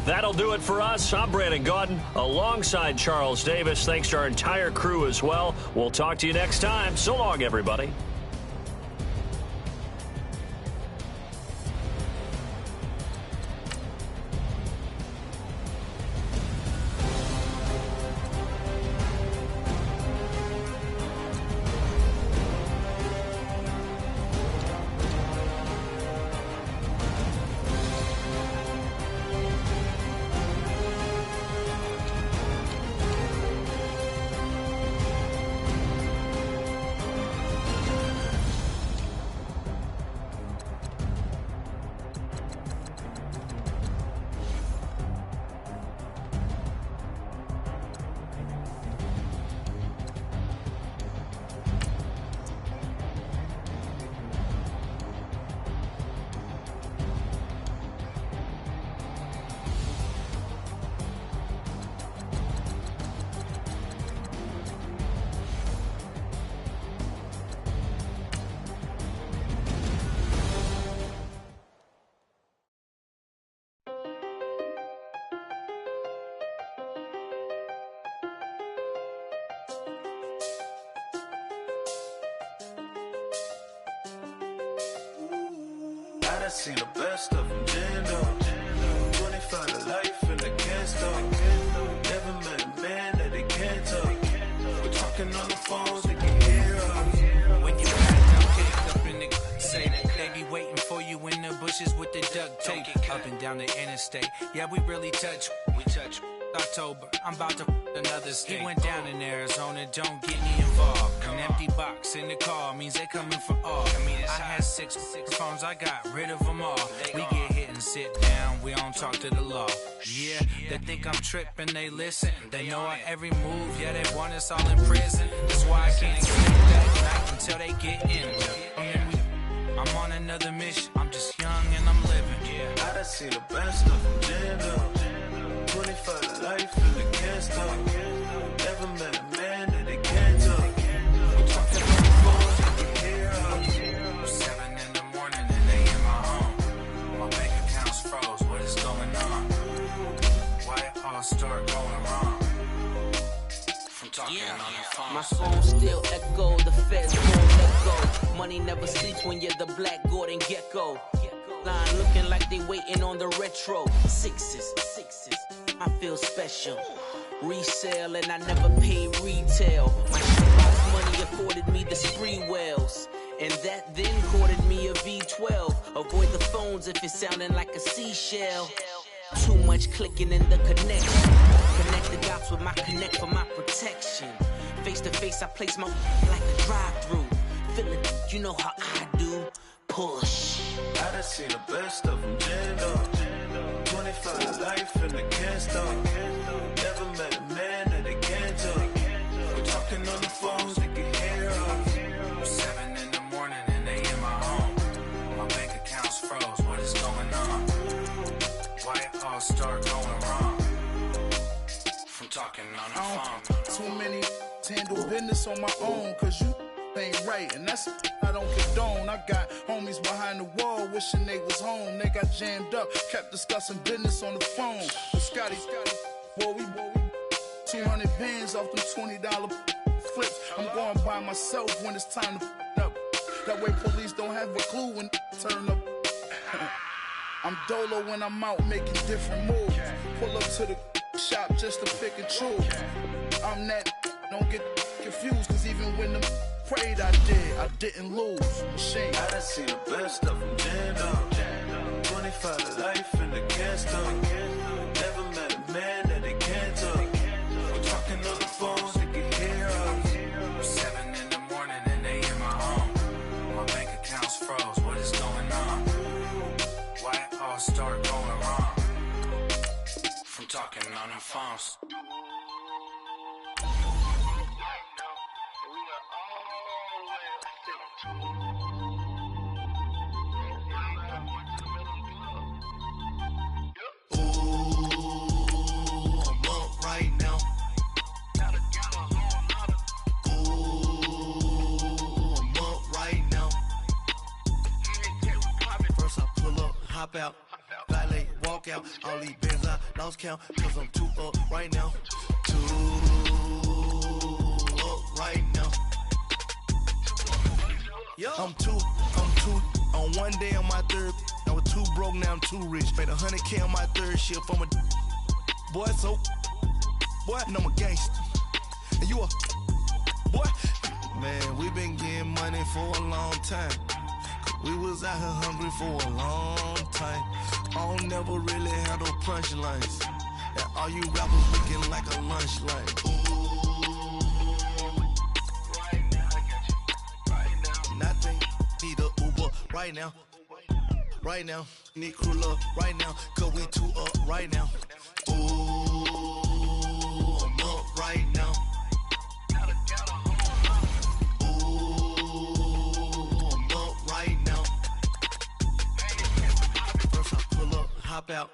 That'll do it for us. I'm Brandon Gaudin alongside Charles Davis. Thanks to our entire crew as well. We'll talk to you next time. So long, everybody. done seen the best of them, Jando. 25 to life in the can't stop. Never met a man that they can't talk. We're talking on the phones, they can hear us. When you ride down, kicked up in the say that they be waiting for you in the bushes with the duct tape. Up and down the interstate, yeah, we really touch. We touch. October, I'm about to another state. He went down in Arizona, don't get me involved. An empty box in the car means they coming for all. I had six phones, I got rid of them all. We get hit and sit down, we don't talk to the law. Yeah, they think I'm tripping, they listen. They know our every move, yeah, they want us all in prison. That's why I can't sleep that night until they get in. I'm on another mission, I'm just young and I'm living. Yeah, I done seen the best of them, Jando. 25 to life in the can't stop. Never met a man that they can't talk. We're talking on the phone, they can hear us. 7 in the morning and they in my home. My bank account's froze, what is going on? Why it all start going wrong? From talking on the phone. My phone still echo, the feds won't let go. Money never sleeps when you're the Black Gordon Gecko. Line looking like they waiting on the retro. Sixes, I feel special. Resale and I never paid retail. My shoebox money afforded me the spree wells. And that then courted me a V12. Avoid the phones if it's sounding like a seashell. Too much clicking in the connection. Connect the dots with my connect for my protection. Face to face, I place my like a drive-through. Feeling, you know how I do. Push. I done seen the best of them, Jando. 25 to life in the can't stop. Never met a man that they can't talk. We're talking on the phones, they can hear us. 7 in the morning and they in my home. My bank account's froze, what is going on? Why it all start going wrong? From talking on the phone. Too many to handle business on my own, cause you ain't right, and that's I don't condone. I got homies behind the wall wishing they was home. They got jammed up, kept discussing business on the phone. But Scotty, boy, we 200 bands off them $20 flips. I'm going by myself when it's time to up. That way police don't have a clue when turn up. I'm dolo when I'm out making different moves. Pull up to the shop just to pick and choose. I'm that, don't get confused, cause even when the prayed I didn't lose. Machine. I done seen the best of them, Jando. 25 to life in the can't stop. Never met a man that they can't talk. We're talking on the phones, they can hear us. 7 in the morning and they in my home. My bank account's froze, what is going on? Why it all start going wrong? From talking on the phones. Hop out, valet, walk out, all these bands I lost count, cause I'm too up right now. Too up right now. I'm too, on one day on my third, I was too broke, now I'm too rich. Made 100K on my third shift, I'm a boy, so, boy, and I'm a gangster. And you a, boy, man, we been getting money for a long time. We was out here hungry for a long time. I don't never really handle punchlines. And all you rappers looking like a lunch line. Nothing, need a Uber right now. Right now, need crew love right now. Cause we too up right now. Ooh, I'm up right now. Hop out,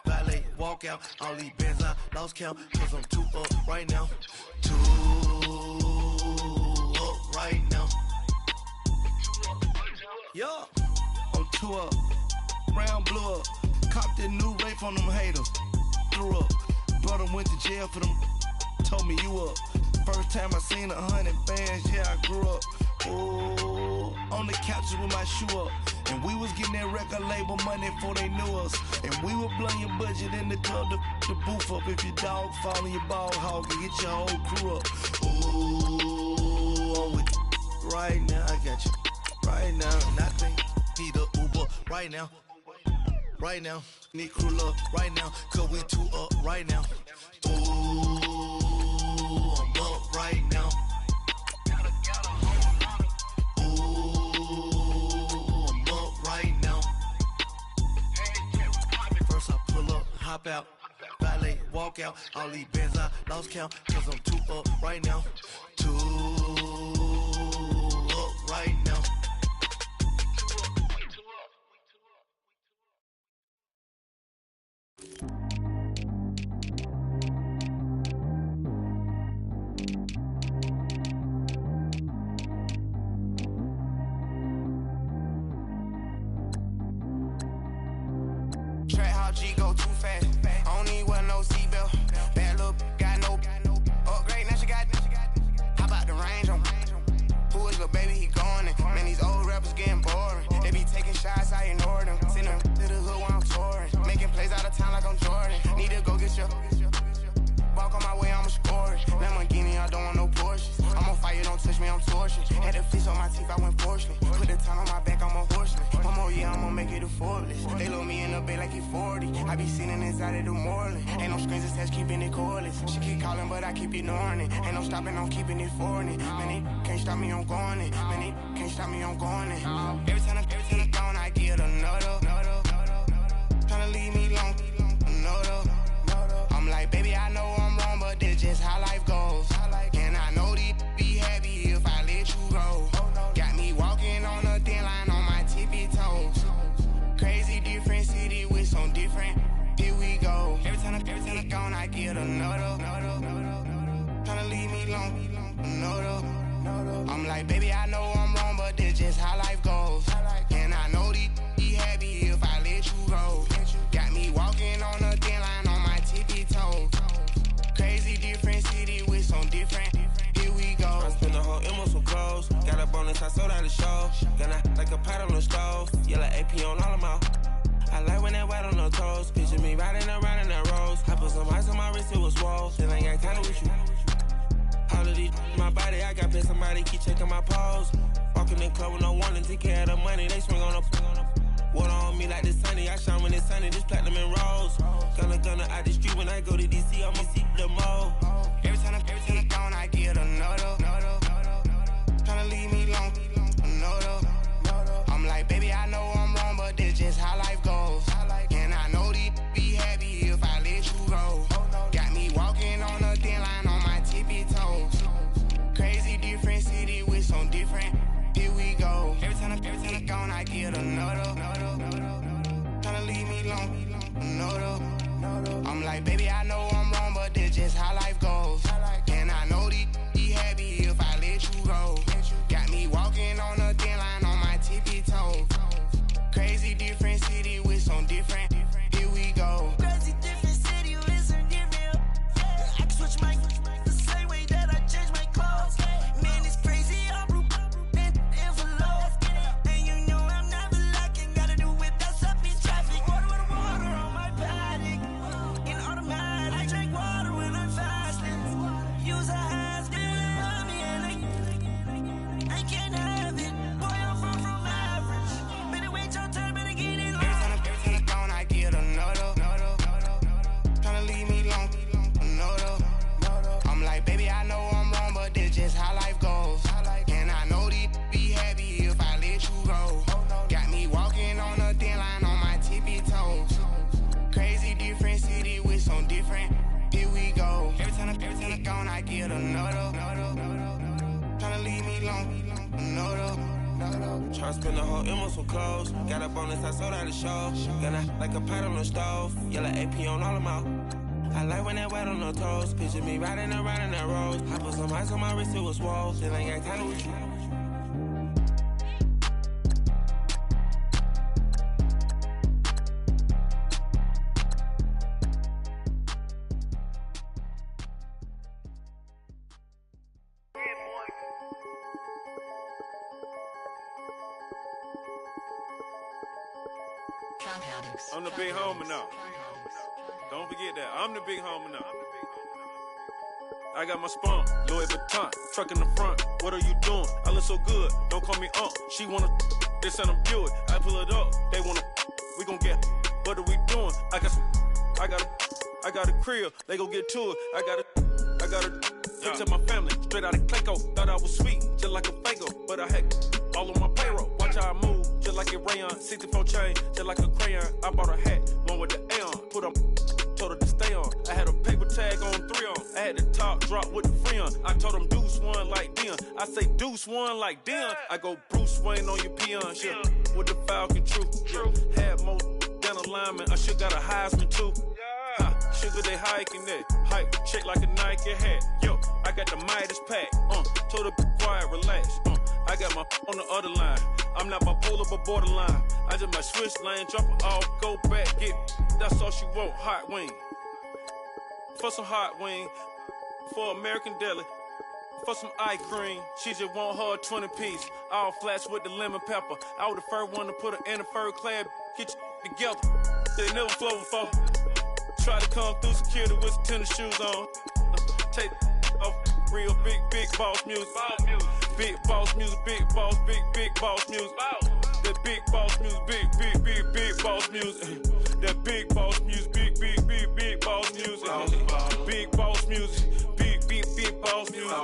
valet, walk out, all these bands I lost count, cause I'm too up right now. Too up right now. Yo, I'm too up, round blew up, copped that new rape from them haters, threw up, brother went to jail for them, told me you up. First time I seen 100 bands, yeah I grew up. Ooh, on the couches with my shoe up. And we was getting that record label money before they knew us. And we were blowing your budget in the club to the booth up. If your dog falling your ball hog and get your whole crew up. Ooh, I'm with right now, I got you. Right now, nothing. Need a Uber right now. Right now, need crew love right now. Cause we two up right now. Ooh, I'm up right now. Hop out, valet, walk out. All these bands I lost count, cause I'm too up right now. Too up right now. Track how G go too fast. I don't need wear no seatbelt. Bad little got no upgrade. Now she got. How about the range on? Who is little baby? He going in. Man, these old rappers getting boring. They be taking shots, I ignore them. Send them to the hood while I'm touring. Making plays out of town like I'm Jordan. Need to go get your. Walk on my way, I'ma score it. Lamborghini, I don't want no Porsches. I'm on fire, don't touch me, I'm torching. Had the fleece on my teeth, I went porcelain. Put the time on my back, I'm a horseman. One more year, I'ma make it a Forbes. They load me in the bay like he 40. I be sitting inside of the Moreland. Ain't no screens attached, keeping it cordless. She keep calling, but I keep ignoring it. Ain't no stopping, I'm keeping it for it. Man, it can't stop me, I'm going it. Man, it can't stop me, I'm going it. Every time I gone, I get another. Tryna leave me long, another. I'm like, baby, I know I'm wrong, but this just how life goes. And I know these be happy if I let you go. Got me walking on a thin line on my tippy toes. Crazy different city with some different. Here we go. Every time I gone, I get another. Tryna leave me long, another. I'm like, baby, I know I'm wrong, but this just how life goes. And I know these be happy if I let you go. Got me walking on a thin line on my tippy toes. Crazy different city with some different. Here we go. I spent the whole M on some clothes. Got a bonus, I sold out the show. Gonna like a pot on the stove. Yellow AP on all of my. I like when that white on the toes. Picture me riding around in that rose. I put some ice on my wrist, it was swole. Still ain't got time with you. All of these my body, I got been somebody keep checking my pose. Walking in club with no warning, take care of the money. They swing on the. Water on me like the sunny, I shine when it's sunny, this platinum and rose. Gonna out the street when I go to DC, I'ma see the mo. Every time I gone, I get another. Tryna leave me long, another. I'm like, baby, I know I'm wrong, but this just how life goes. And I know these be happy if I let you go. Got me walking on a thin line on my tippy toes. Crazy different city with some different. Here we go. Every time I gone, I get another. Tryna leave me long, another. I'm like, baby, I know I'm wrong, but this just how life goes. And I know these be happy if I let you go. Got me walking on a thin line on my tippy toes. Crazy different city with some different. Here we go. Crazy different city with some different. I can switch my the same way that I change my clothes. Man, it's crazy. I'm envelope. And you know I'm never lacking. Gotta do it, that's up in traffic. Water on my paddock. In automatic. I drink water when I'm fasting. Use a hands, on me and I can't have it. Boy, I'm far from average. Better wait your turn, better get it long. Every time I gone, I get another. Tryna leave me long, another. I'm like, baby, I know I'm wrong, but this just how life goes. And I know these be happy if I let you go. Got me walking on a thin line on my tippy toes. Crazy different city with some different. Here we go. Every time I gone, I get another. Tryna leave me long, another. Tryna spend the whole M on some clothes. Got a bonus, I sold out the show. Gonna like a pot on the stove. Yellow AP on all of my. I like when that white on the toes. Picture me riding around in that rose. I put some ice on my wrist, it was swole. Still ain't got time with you. I'm the big homie now. Don't forget that. I'm the big homie now. I got my spunk, Louis Vuitton, truck in the front. What are you doing? I look so good. Don't call me She wanna this and I'm Buick. I pull it up. They wanna we gon' get. What are we doing? I got a crib. They gon' get to it. I got a picture my family straight out of Clayco. Thought I was sweet, just like a Fago, but I had all on my payroll. Watch how I move, just like a rayon. 64 chain, just like a crayon. I bought a hat, one with the Aeon. Put on, told her to stay on. I had a paper tag on 3 on. I had the top drop with the free on. I told them Deuce one like Dion. I say Deuce one like Dion. I go Bruce Wayne on your peon. Shit, with the Falcon, true. Had more than a lineman. I should got a Heisman too. Sugar, they hiking that. Hype, shake like a Nike hat. Yo, I got the Midas pack. Told her be quiet, relax. I got my on the other line. I'm not bipolar, but borderline. I just might switch lane, drop it off, go back, get. That's all she want, hot wing. For some hot wing, for American Deli. For some ice cream, she just want her 20-piece. All flats with the lemon pepper. I was the first one to put her in a fur clad. Get you together. They never flow before. Try to come through security with some tennis shoes on. Take off real big boss music. Big boss music, big boss music. That big boss music, big boss music. That big boss music, big boss music. Big boss music, big boss music.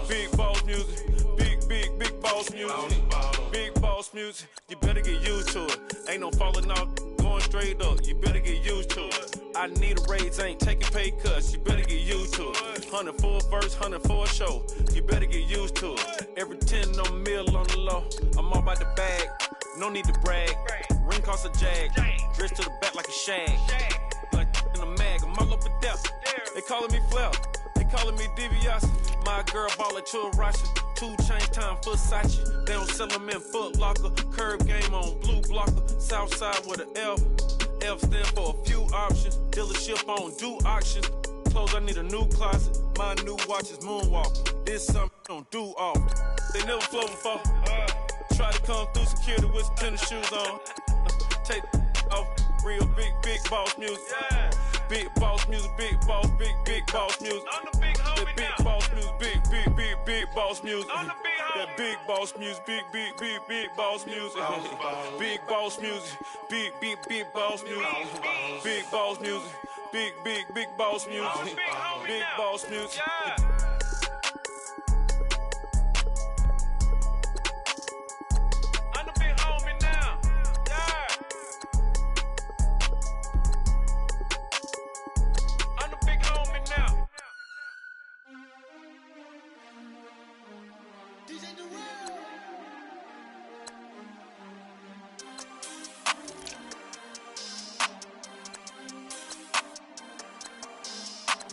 Big boss music, big boss music. Big boss music, you better get used to it. Ain't no falling off, going straight up. You better get used to it. I need a raise, ain't taking pay cuts. You better get used to it. 100 for a verse, 100 for a show. You better get used to it. Every 10 on mill on the low. I'm all about the bag, no need to brag. Ring cost a jag, dressed to the back like a shag. Like in a mag, I'm all up and down. They calling me Flair, they calling me DiBiase. My girl ball at Churachi. 2 chain time for Versace. They don't sell them in Foot Locker. Curb game on blue blocker. Southside with an F. F stand for a few options. Dealership on do auctions. Clothes, I need a new closet. My new watch is Moonwalk. This something don't do often. They never flow before. Try to come through security with some tennis shoes on. Take off real big boss music. Big boss music, big boss music. I'm the big homie big now. Boss music, big boss music. I'm the big homie. That big boss music, big boss music. Big boss music, big boss music. Big boss music, big boss music. Big boss music.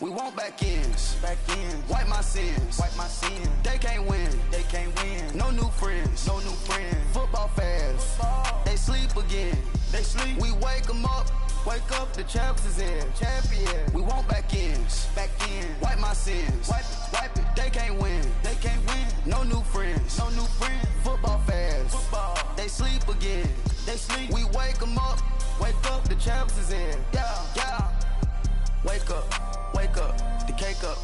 We want back ends, wipe my sins, They can't win, No new friends, Football fans, they sleep again, We wake 'em up, the champs is in, champion. We want back ends, wipe my sins, wipe it. They can't win, No new friends, Football fans, they sleep again, We wake 'em up, the champs is in, yeah. Wake up, the cake up,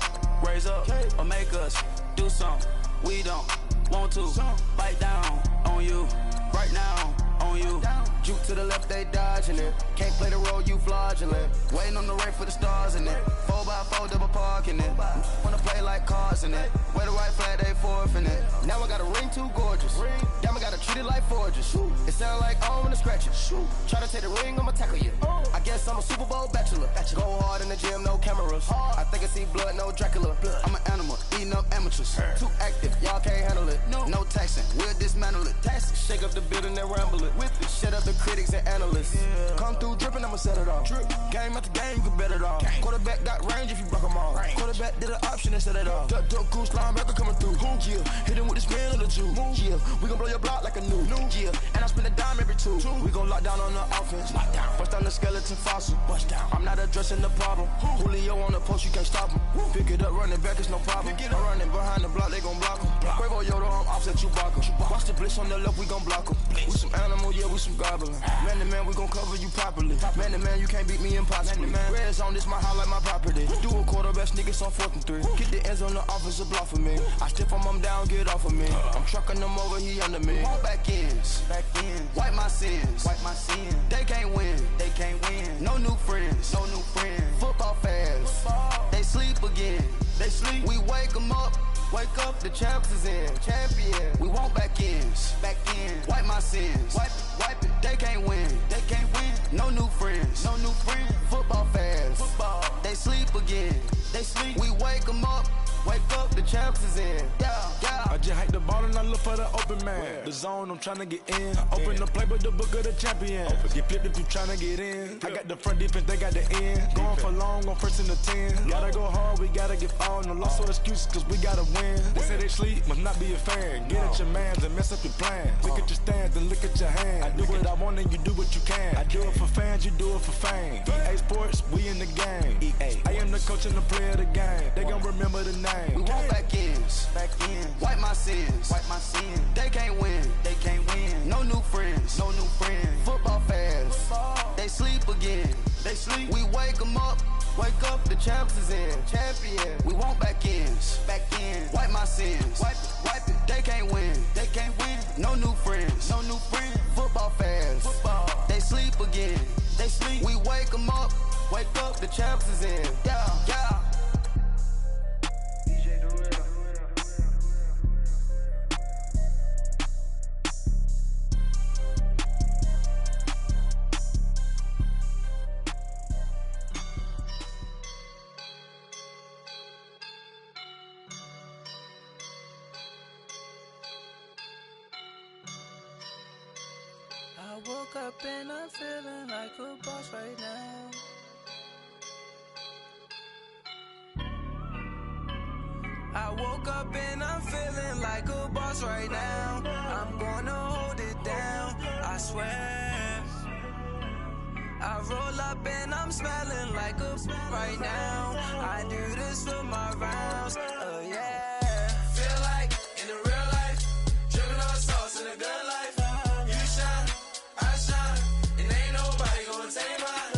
raise up, or make us do something we don't want to. Bite down on you, right now on you. Juke to the left, they dodging it. Can't play the role, you fraudulent. Waiting on the rain for the stars in it. 4x4 double parking it. Wanna play like cars in it. Wear the white flag, they forfeit it. Now I got a ring too gorgeous. Damn, I gotta treat it like forges. It sound like I'm gonna scratch it. Try to take the ring, I'ma tackle you. I guess I'm a Super Bowl bachelor. Go hard in the gym, no cameras. I think I see blood, no Dracula. I'm an animal, eating up amateurs. Too active, y'all can't handle it. No taxing, we'll dismantle it. Shake up the building and ramble it. Whip it, shut up the critics and analysts. Come through dripping, I'ma set it off. Game after game, you can bet it off. Quarterback got range if you broke them off. Quarterback did an option and set it off. Duck goose linebacker coming through. Yeah, hit him with the spin of the Jew. Yeah, we gon' blow your block like a new. Yeah, and I spend a dime every two. We gon' lock down on the offense. Bust down the skeleton fossil. I'm not addressing the problem. Julio on the post, you can't stop him. Pick it up, running back, it's no problem. I'm running behind the block, they gon' block him. Quavo Yoda, I'm offset. said Chewbacca. Watch the blitz on the left, we gon' block em. We some animal, yeah, we some goblin. Man to man, we gon' cover you properly. Man to man, you can't beat me impossibly. Red zone, this my house like my property. Do a quarterback sneakers on 4th and 3. Kick the ends on the offensive block for me. I stiff him down, get off of me. I'm trucking them over, he under me. Back ends, wipe my sins. They can't win, No new friends, Football fast, they sleep again. We wake them up. Wake up, the champs is in. Champion. We want back ends. Wipe my sins. Wipe it. They can't win. No new friends. Football fast. They sleep again. We wake them up. Wake up, the champs is in. Yeah. I just hike the ball and I look for the open man. The zone, I'm tryna get in. Open the playbook, the book of the champion. Get flipped if you tryna get in. I got the front defense, they got the end. Going for long, on 1st and the 10. Gotta go hard, we gotta give all. No loss or excuses, cause we gotta win. They say they sleep, must not be a fan. Get at your mans and mess up your plans. Look at your stands and look at your hands. I do what I want and you do what you can. I do it for fans, you do it for fame. EA Sports, we in the game. I am the coach and the player of the game. They gon' remember the name. We want back ends. Wipe my sins. They can't win. No new friends. Football fast. They sleep again. We wake them up. Wake up, the champs is in. Champion. We want back ends. Wipe my sins. Wipe it. They can't win. No new friends. Football fast. They sleep again. We wake them up. Wake up, the champs is in. Yeah. I woke up and I'm feeling like a boss right now. I woke up and I'm feeling like a boss right now. I'm gonna hold it down, I swear. I roll up and I'm smelling like a right now. I do this for my rounds, yeah. Feel like in the real life, dripping on sauce in a good life. You shine, I shine, and ain't nobody gonna take mine.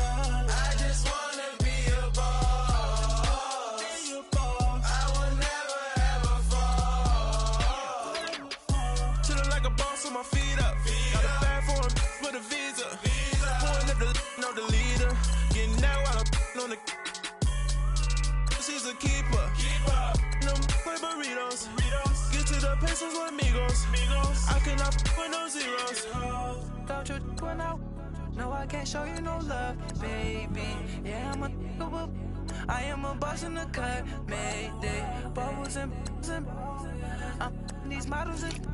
I just wanna be a boss. I will never ever fall. Chillin' like a boss with my feet up. Got a bag for him with a visa. Pulling up the know the leader. Getting that while I'm on the. She's a keeper. No play burritos. Get to the pesos with amigos. I cannot with no zeros. Don't you when no, I can't show you no love, baby. Yeah, I am a boss in the cut, Mayday. Bubbles and I'm these models and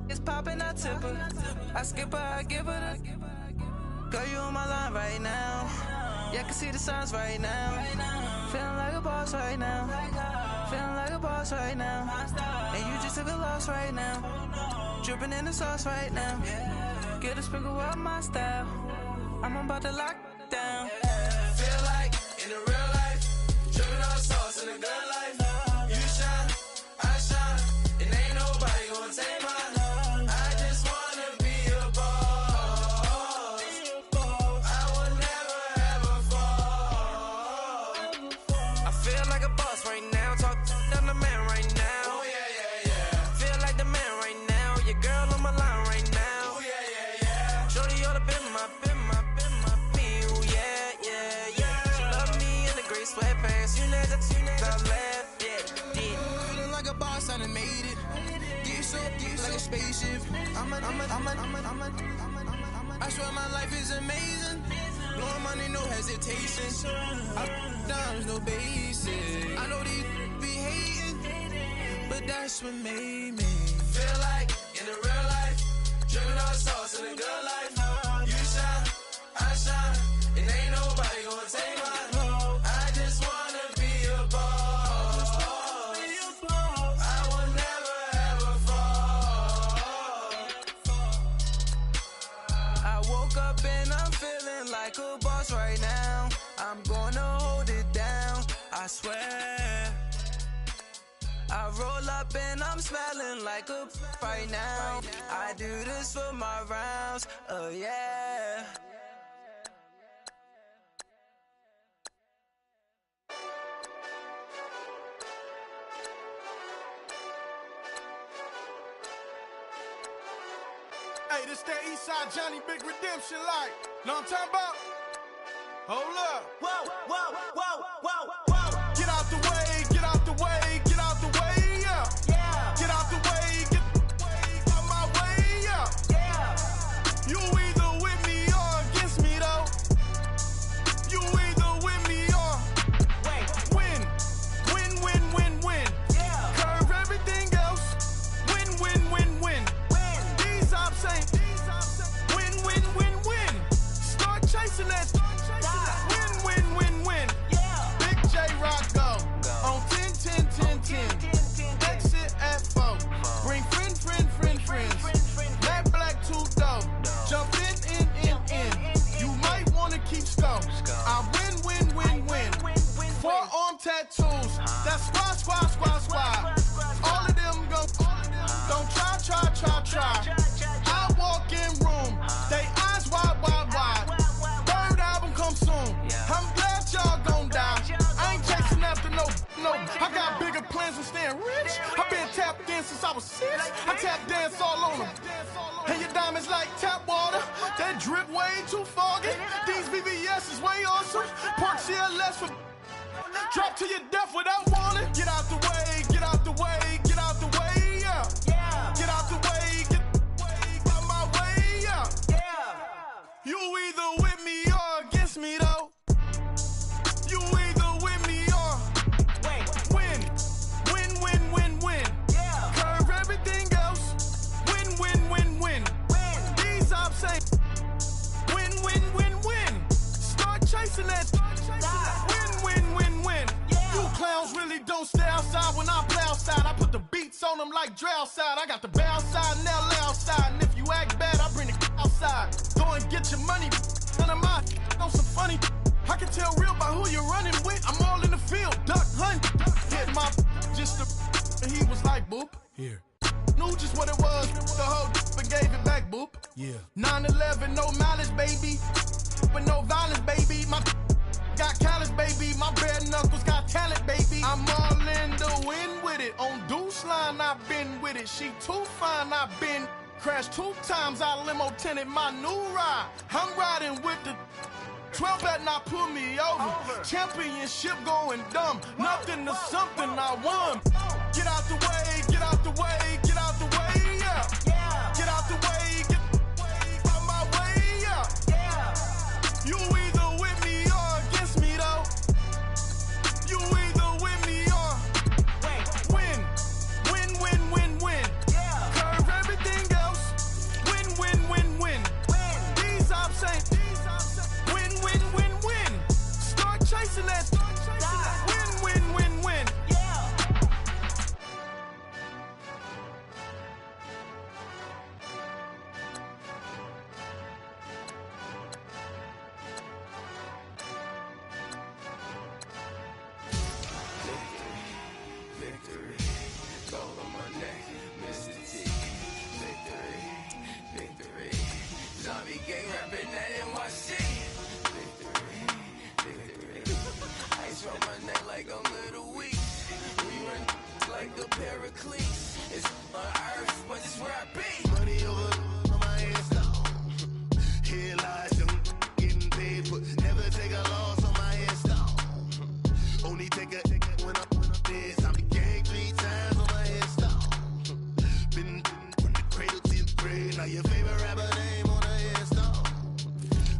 it's popping, I tip her. I skip her, I give her the. Girl, you on my line right now. Yeah, I can see the signs right now. Feeling like a boss right now. Feeling like a boss right now. And you just took a loss right now. Dripping in the sauce right now. Get a sprinkle up my style. I'm about to lock down. Feel like in the real life, dripping on sauce in a good life. You shine, I shine, and ain't nobody gonna take mine. I just wanna be a boss. I will never ever fall. I feel like a boss right now. Talk to the man right now. Oh yeah. Feel like the man right now. Your girl on my line right now. Oh yeah. Shorty ought to been my meal. Yeah. She love me in the gray sweatpants. You know that I left. Yeah. Feeling like a boss, I done made it. Get so like a spaceship. I swear my life is amazing. Blowing money, no hesitation. Dimes, no basic. I know these be hating, but that's what made me feel like in the real life, dripping on sauce in a good life. You shine, I shine, and ain't nobody gonna take mine. I just wanna be a boss. I will never ever fall. I woke up and I'm feeling like a boss right now. I'm gonna hold it down, I swear. I roll up and I'm smelling like a right now. I do this for my rounds, oh yeah. Hey, this that Eastside Johnny Big Redemption like. Know what I'm talking about? Hold up. Whoa, whoa, whoa, whoa, whoa. Get out the way, get out the way, get out the way, yeah. Yeah. Get out the way, get out my way, yeah. Yeah. You either with me or against me, though. You either with me or win. Win, win, win, win. Yeah. Curve everything else. Win, win, win, win. These ops ain't win, win, win, win. Start chasing that. Win, win, win, win. Yeah. Big J Rock go on 10, 10, 10, 10. Exit at 4. Bring friends. Black, 2 dough. Jump in. You might wanna keep score. I win. Forearm tattoos. That's squad. All of them go. Don't try. I walk in room. They eyes wide. Third album come soon. I'm glad y'all gon' die. I ain't chasing after no. I got bigger plans than staying rich. I been tapped in since I was 6. I tap dance all on them. And your diamonds like tap water. That drip way too foggy. These VVS is way awesome. Park CLS for drop to your death without warning. Get out the way, yeah. Get out the way, get out my way, yeah. You either with me or against me, though. You either with me or win. Yeah. Curve everything else. Win. These ops ain't win. Start chasing that. Win. Yeah. You clowns really don't stay outside when I play outside. I put the beats on them like Dre outside. I got the bounce side and LA outside. And if you act bad, I bring the outside. Go and get your money. None of my on some funny. I can tell real by who you're running with. I'm all in the field. Duck hunt. Hit my just the. And he was like, boop. Here. Knew just what it was. The whole but gave it back, boop. Yeah. 9/11, no mileage, baby. But no violence, baby. My got callous, baby. My bare knuckles got talent, baby. I'm all in the wind with it. On Deuce Line, I've been with it. She too fine, I've been crashed 2 times. I limo tinted my new ride. I'm riding with the 12 better not pull me over. Championship going dumb. Nothing to something I won. Get out the way, yeah. Get out the way, get out my way, yeah. You either with me or against me, though. You either with me or win. Yeah. Curve everything else. Win. These ops ain't win. Start chasing that. Win. Yeah. Victory, gold on my neck, Mr. T. Victory, zombie gang rapping that NYC. Victory, ice on my neck like I'm Little Weak. We run like the Paracletes. It's on earth, but it's where I be. Money over on my headstone. Here lies them getting paid, but never take a loss on my headstone. Only take a when I'm dead. I'm the gang 3 times on my headstone. Been from the cradle to the grave. Now your favorite rapper name on a headstone.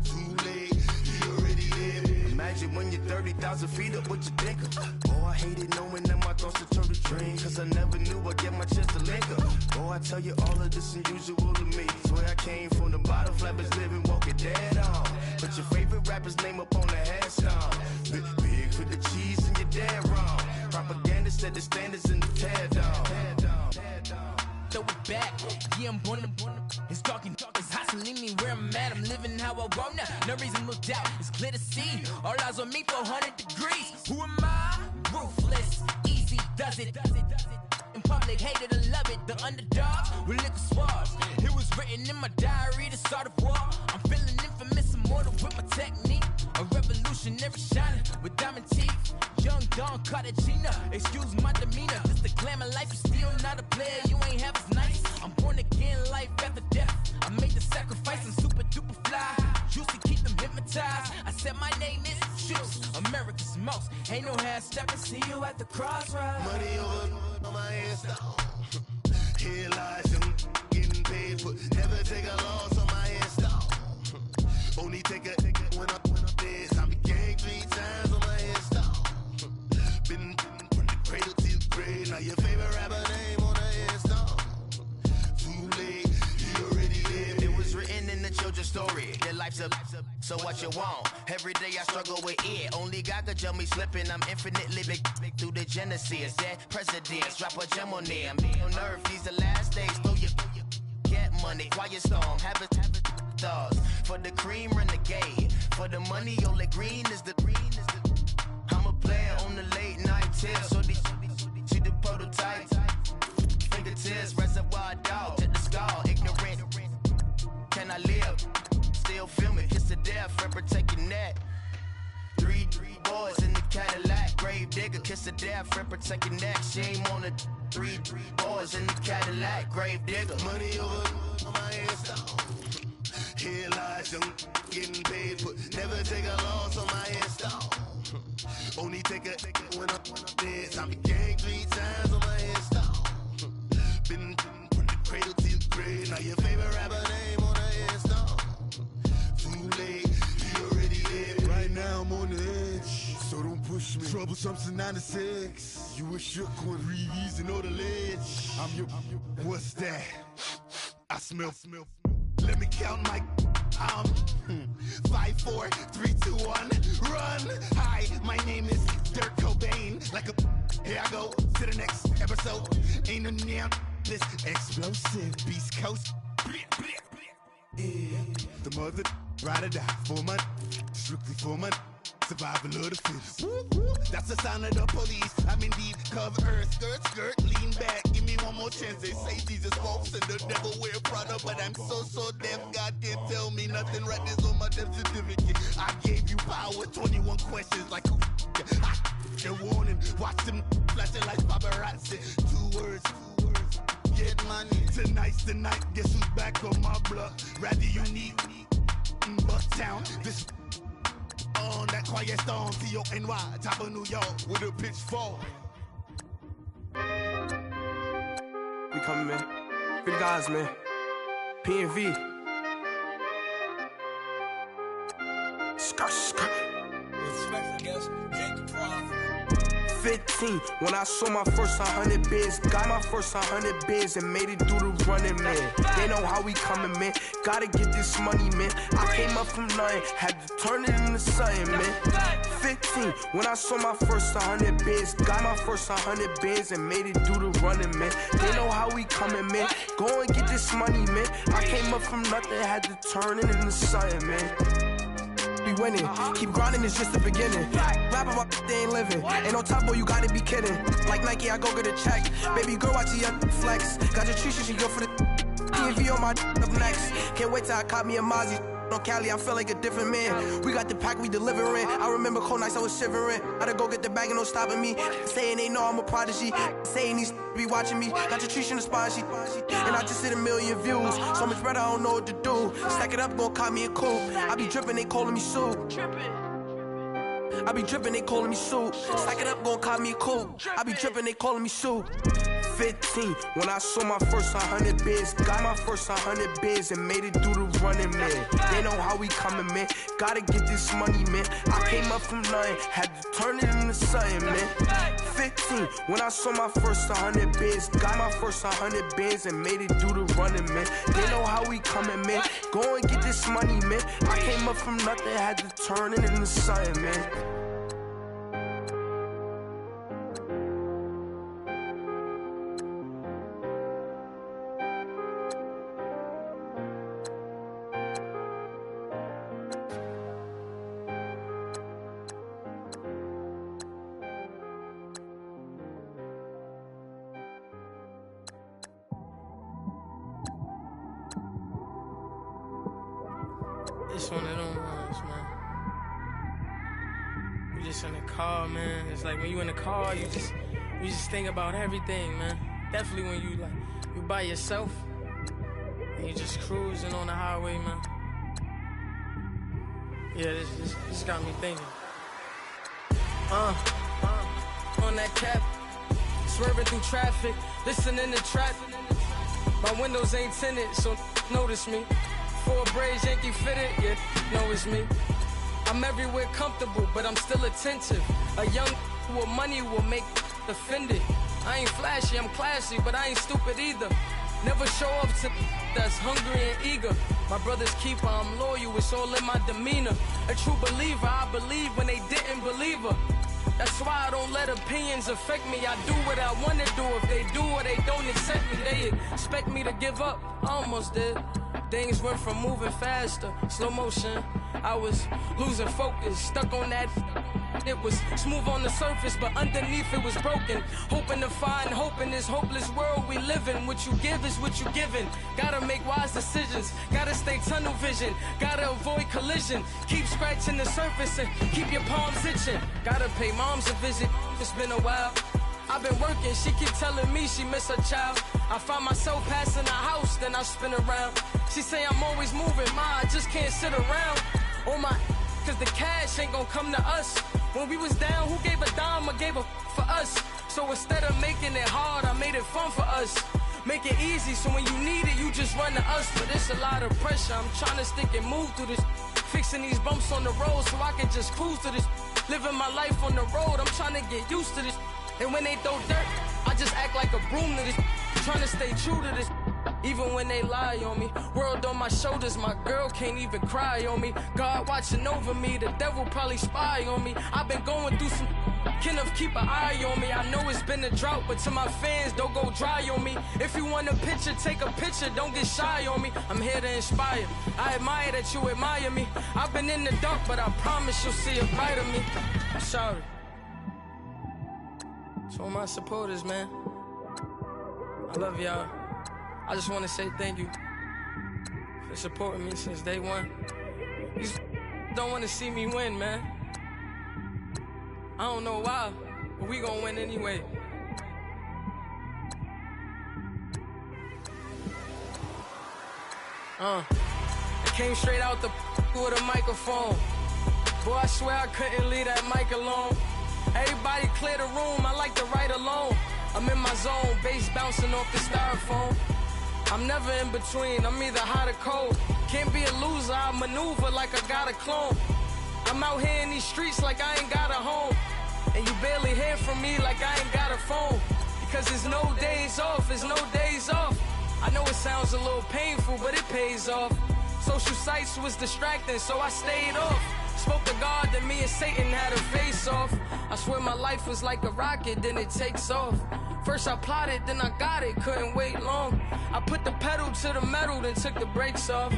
Too late, he already dead. Imagine when you're 30,000 feet up, what you think of? Oh, I hated knowing that my thoughts would turn to dream. Cause I never knew I'd get my chance to link up. Oh, I tell you all of this unusual to me. Swear I came from the bottom, flappers living, walking dead on. Put your favorite rapper's name up on the headstone. Big for the cheese and you're dead wrong. Propaganda set the standards in the tear down. Throw it back, yeah, I'm born to. It's dark, it's hot, so leave me where I'm at. I'm living how I want now. No reason to doubt, it's clear to see. All eyes on me, 400 degrees. Who am I? Ruthless, easy does it. in public, hated or love it, the underdogs with liquor swabs. It was written in my diary, the start of war. I'm feeling infamous, immortal with my technique. A revolutionary shining with diamond teeth. Young Don Cartagena, excuse my demeanor. Just the glamour life, you still not a player, you ain't half as nice. I'm born again, life after death. I made the sacrifice, I'm super duper fly. Used to keep them hypnotized. I said my name is Juice, America's most. Ain't no half stepping, see you at the crossroads. Money over on my headstone. Here lies young, getting paid, but never take a loss on my headstone. Only take a when I'm dead. I be gang 3 times on my headstone. Been from the cradle to the grave. Now your favorite rapper name on the headstone. Too late, you already lived. It was written in the children's story. Their life's a so what you want. Every day I struggle with it. Only God could jump me slipping. I'm infinitely big through the genesis. That presidents drop a gem on them. On earth, these the last days. Throw your get money. Quiet storm. Have it stars. For the cream, renegade. For the money, only green is the I'm a player on the late night tips. So these see the prototype. Fingertips, reservoir dog. To the skull. Ignorant. Can I live? Still feel me. Kiss to death. Friend, protect your neck. 3 boys in the Cadillac. Grave digger. Kiss to death. Friend, protect your neck. Shame on the 3 boys in the Cadillac. Grave digger. Money over on my headstone. Here lies young, getting paid, but never take a loss on my headstone. Only take a when I'm dead. I be gang 3 times on my headstone. Been from the cradle to the grave. Now your favorite rapper name on the headstone. Too late, you already lived. Right now I'm on the edge, so don't push me. Troublesome since 96. You a shook one, Reeves and all the ledge. I'm your, what's that? I smell. Let me count my 5, 4, 3, 2, 1, run. Hi, my name is Dirk Cobain. Like a here I go to the next episode. Ain't no damn this explosive Beast Coast. Yeah. The mother ride or die for my strictly for my survival of the fittest. That's the sound of the police. I'm indeed cover earth, skirt, lean back. Give me one more chance. They say Jesus walks and the devil wear Prada, but I'm so deaf. God can't tell me nothing. Right this on my death certificate. I gave you power. 21 questions like who? They're warning. Watch them flashing like paparazzi. 2 words. Get money. Tonight's the night. Guess who's back on my block? Rather unique. Bucktown. This. On that quiet storm, T-O-N-Y, top of New York, with a pitchfork. We coming, man. For the guys, man. PNV. Skirt. Respect, I guess. Jacob Prof. 15, when I saw my first 100 bids, got my first 100 bids and made it through the running, man. They know how we coming, man. Gotta get this money, man. I came up from nothing, had to turn it into something, man. 15, when I saw my first 100 bids, got my first 100 bids and made it through the running, man. They know how we coming, man. Go and get this money, man. I came up from nothing, had to turn it into something, man. Be winning, keep grinding, it's just the beginning. Rap about they ain't living. Ain't no top boy, you gotta be kidding. Like Nike, I go get a check. Baby girl, watch your flex. Got your tree, she go for the PNV on my up next. Can't wait till I caught me a Mozzie. On Cali, I feel like a different man. We got the pack, we delivering. I remember cold nights, I was shivering. Gotta go get the bag and no stopping me. Saying they know I'm a prodigy. Saying these be watching me. Got your tree in the spot, she. And I just hit 1 million views. So much better, I don't know what to do. Stack it up, gon' call me a coupe. I be dripping, they calling me soup. I be dripping, they calling me soup. Stack it up, gon' call me a coupe. I be dripping, they calling me soup. 15, when I saw my first 100 bids, got my first 100 bids and made it through the running, man. They know how we coming, man. Gotta get this money, man. I came up from nothing, had to turn it into something, man. 15, when I saw my first 100 bids, got my first 100 bids and made it through the running, man. They know how we coming, man. Go and get this money, man. I came up from nothing, had to turn it into something, man. just one of them ones, man. You just in the car, man. It's like when you in the car, you just think about everything, man. Definitely when you by yourself and you just cruising on the highway, man. Yeah, this got me thinking. On that cap, swerving through traffic, listening to trap. My windows ain't tinted, so notice me. 4 braids, Yankee fitted, yeah, know it's me. I'm everywhere comfortable, but I'm still attentive. A young with money will make offended. I ain't flashy, I'm classy, but I ain't stupid either. Never show up to that's hungry and eager. My brother's keeper, I'm loyal, it's all in my demeanor. A true believer, I believe when they didn't believe her. That's why I don't let opinions affect me. I do what I want to do. If they do or they don't accept me, they expect me to give up. I almost did. Things went from moving faster, slow motion. I was losing focus, stuck on that. It was smooth on the surface, but underneath it was broken. Hoping to find hope in this hopeless world we live in. What you give is what you given. Gotta make wise decisions. Gotta stay tunnel vision. Gotta avoid collision. Keep scratching the surface and keep your palms itching. Gotta pay moms a visit. It's been a while. I've been working, she keep telling me she miss her child. I find myself passing the house, then I spin around. She say I'm always moving, I just can't sit around. Oh my, cause the cash ain't gonna come to us. When we was down, who gave a dime or gave a for us? So instead of making it hard, I made it fun for us. Make it easy, so when you need it, you just run to us. But it's a lot of pressure, I'm trying to stick and move through this. Fixing these bumps on the road so I can just cruise to this. Living my life on the road, I'm trying to get used to this. And when they throw dirt, I just act like a broom to this. Trying to stay true to this, even when they lie on me. World on my shoulders, my girl can't even cry on me. God watching over me, the devil probably spy on me. I've been going through some, Kenneth keep an eye on me. I know it's been a drought, but to my fans, don't go dry on me. If you want a picture, take a picture, don't get shy on me. I'm here to inspire, I admire that you admire me. I've been in the dark, but I promise you'll see a light of me. I'm sorry. To all my supporters, man, I love y'all. I just want to say thank you for supporting me since day one. These don't want to see me win, man. I don't know why, but we gonna win anyway. I came straight out the with a microphone. Boy, I swear I couldn't leave that mic alone. Everybody clear the room, I like to write alone. I'm in my zone, bass bouncing off the styrofoam. I'm never in between, I'm either hot or cold. Can't be a loser, I maneuver like I got a clone. I'm out here in these streets like I ain't got a home. And you barely hear from me like I ain't got a phone. Because there's no days off, there's no days off. I know it sounds a little painful, but it pays off. Social sites was distracting, so I stayed off. Spoke to God that me and Satan had a face off. I swear my life was like a rocket, then it takes off. First I plotted, then I got it, couldn't wait long. I put the pedal to the metal, then took the brakes off.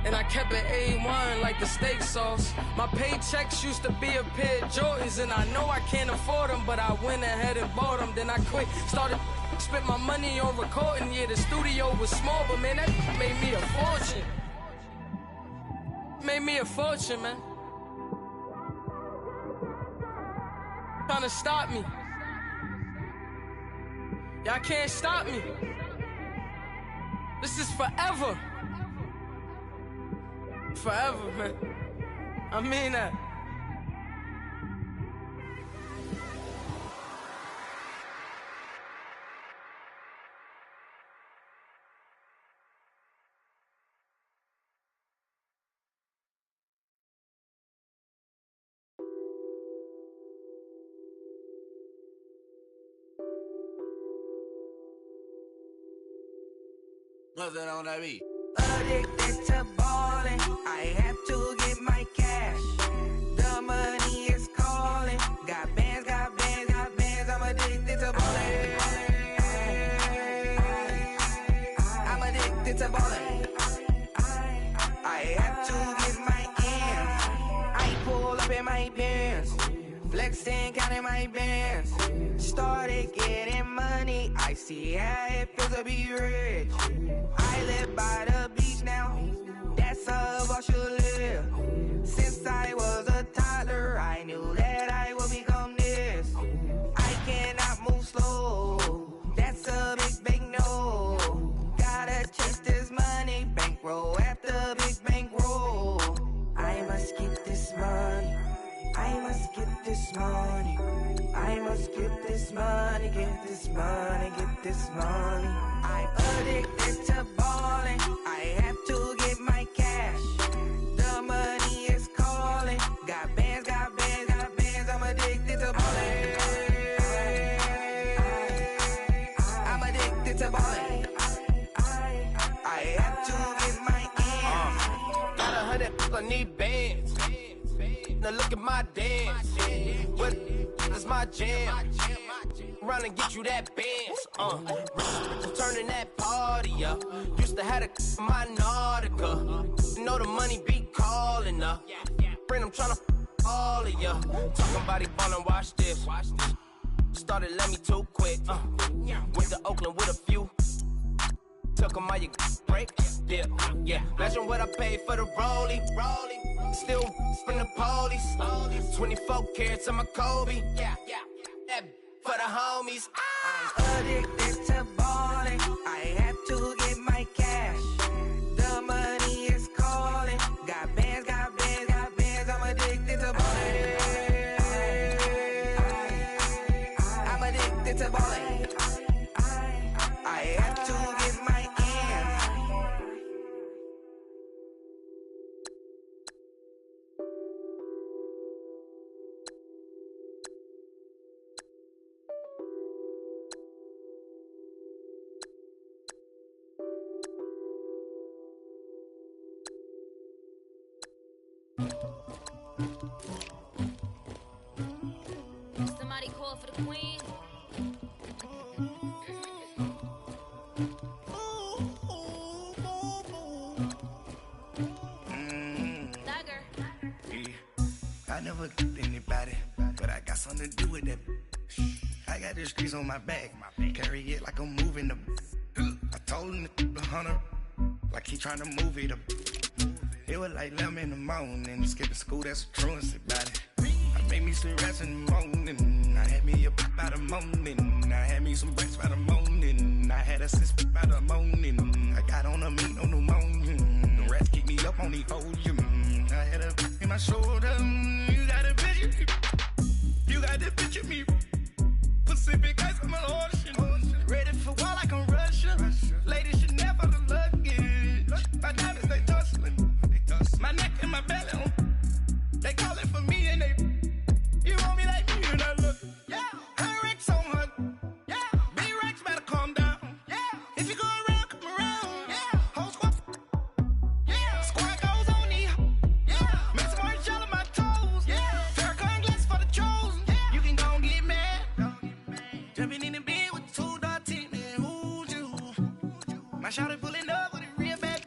And I kept it A1 like the steak sauce. My paychecks used to be a pair of Jordans, and I know I can't afford them, but I went ahead and bought them. Then I quit, started, spent my money on recording. Yeah, the studio was small, but man, that made me a fortune. Made me a fortune, man. Trying to stop me. Y'all can't stop me. This is forever. Forever, man. I mean that. What's that on that beat? Addicted to ballin', I have to get my cash. The money is calling. Got bands, got bands, got bands. I'm addicted to ballin'. I'm addicted to ballin'. I have to get my ends. I pull up in my pants, flexing, counting my bands. Started getting money, I see how it feels to be rich. I live by the beach now, that's how I should live. addicted to ballin'. I have to get my ends. Got 100, I need bands. Now look at my dance. What is my jam? Run and get you that bands. Turning that party up. Used to have a my Nautica. You know the money be calling up. Friend, I'm tryna all of ya. Talking about he ballin', watch this. Started let me too quick. Went to Oakland with a few. Took him all you break. Yeah. Imagine what I paid for the rollie. Still spin the police. 24 carats on my Kobe. Yeah. That for the homies. I'm addicted to ballin'. I have to get my cash. The money is calling. Got bands. I'm addicted to ballin'. I'm addicted to ballin'. I have to get my ends. Somebody call for the queen. I never did anybody, but I got something to do with that. I got the streets on my back, carry it like I'm moving the. I told him the hunter, like he trying to move it up. It was like 11 in the morning, skipping school, that's a truancy about it. I made me some rest in the morning, I had me up by the morning. I had me some breaks by the morning, I had a sis by the morning. I got on a meat on the morning, the rats keep me up on the volume. I had a in my shoulder, you got a picture me. You got the picture me. Pacific ice on my ocean, ready for war like I'm Russian. Ladies should never the luggage. My diamonds they tussling. My neck and my belly, they calling for me and they. You want me like me and I look. Yeah, her Rex on her. Yeah, B-Rex better calm down. Yeah, if you go around, come around. Yeah, whole squad. Yeah, squad goes on me. Yeah, make some orange gel on my toes. Yeah, Farrakhan glass for the chosen. Yeah, you can go and get mad. Jumping in the bed with 2 dark teeth, man, who's you? My shawty pulling up with a real bad.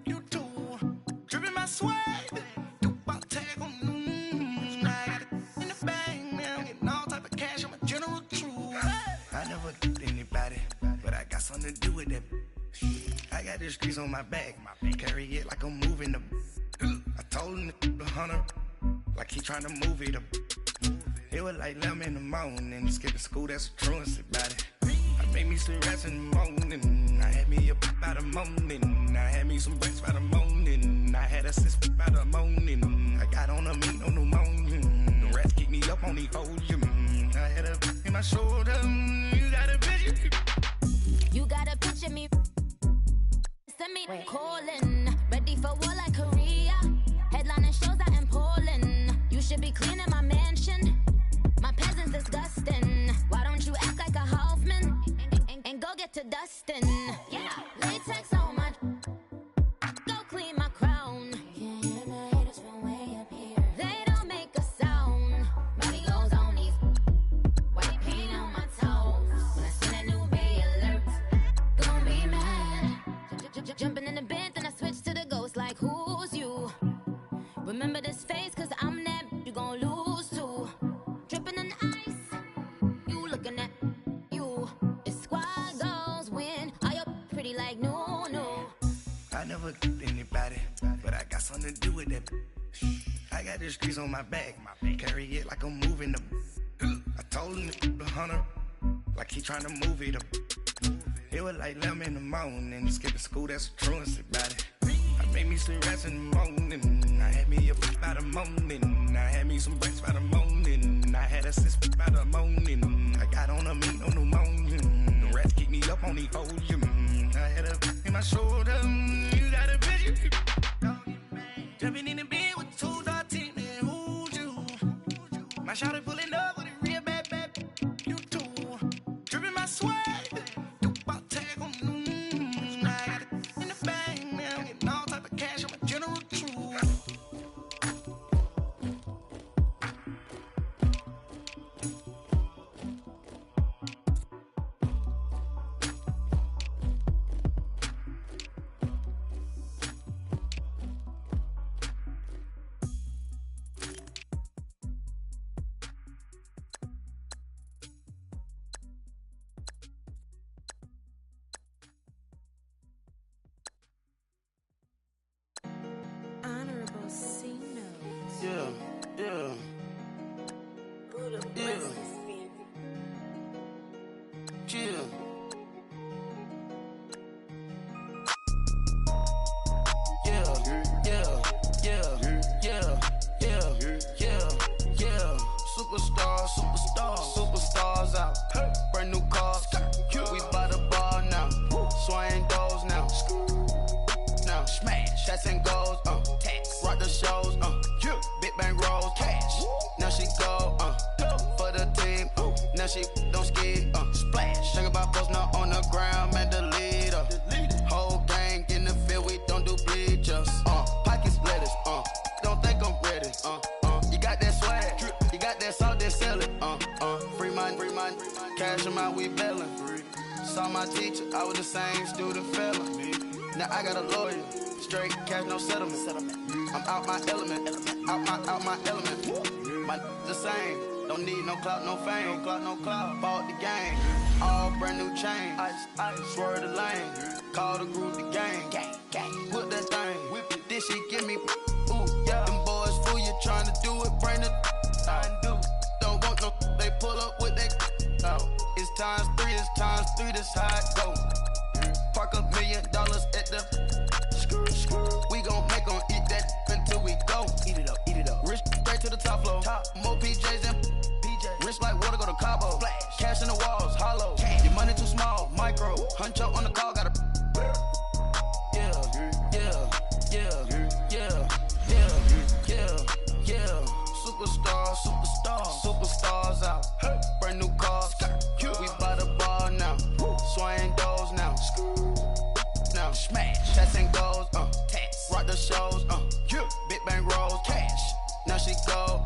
You too. Dripping my swag. Do about tag on. I got it in the bag, man. I'm getting all type of cash. I'm a general true. I never did anybody, but I got something to do with that. I got the streets on my back, carry it like I'm moving the. I told him the hunter, like he trying to move it up. It was like 11 in the morning, skipping school, that's a truancy about it. I made me some rest in the morning, I had me up by the morning. I had me some breaks by the morning, I had a sis by the morning. I got on a meat on the morning, the rats keep me up on the volume. I had a in my shoulder, you got a picture. You got a picture me. Send me calling. Ready for war like Korea. Headlining shows out in Poland. You should be cleaning my mansion. My peasants disgusting. Why don't you act like a Hoffman and go get to dustin'? Yeah, latex on my. Go clean my crown. Can't hear the haters from way up here. They don't make a sound. Body goes on these. White paint on my toes. When I see that new bay alert, gon' be mad. Jumping in the bed, then I switch to the ghost like who's you? Remember this face, cause I'm that you gon' lose too. Dripping in ice, you looking at you. It's squad goals win. Are you pretty like no? I never did anybody, but I got something to do with that. I got the streets on my back, carry it like I'm moving the. I told him the hunter, like he trying to move it up. It was like 11 in the morning, skipping school, that's a truancy about it. I made me some rest in the morning, I had me up by the morning. I had me some breaks by the morning, I had a sis by the morning. I got on a meat on the morning, the rats keep me up on the volume. I had a in my shoulder, you got a picture. Jumping in the bed with 2 dark teeth, man, who's you? My shawty pulling up with a real bad. You too. Dripping my swag. Do about tats and goals, rock the shows, big bang rolls, cash. Now she go, for the team, now she don't ski, splash. Think about posting up on the ground, man, the leader. Whole gang in the field, we don't do bleachers. Pockets lettuce, don't think I'm ready. You got that swag, you got that salt, then sell it. Free mind, cash them out, we bailin'. Saw my teacher, I was the same student fella. Now I got a lawyer, straight cash, no settlement. I'm out my element, out my element. My the same. Don't need no clout, no fame. No clout. Bought the game. All brand new chain. Ice, swerve the lane. Call the group the gang. Put that thing. Whip it. This shit give me. Ooh, yeah. Them boys fool you trying to do it. Bring it. I do. Don't want no. They pull up with that. It's times 3. It's times 3. This how it go. Park $1 million at the. We gon' make 'em eat that until we go. Eat it up. Rich straight to the top floor. More PJs and rich like water, go to Cabo. Flash. Cash in the walls, hollow. Cash. Your money too small, micro. Hunch up on the call, gotta. Yeah. Superstars out. Brand new cars. We by the bar now. Swaying doors now. Now smash. Tats and goals, rock the shows, big bang rolls, cash. Now she go,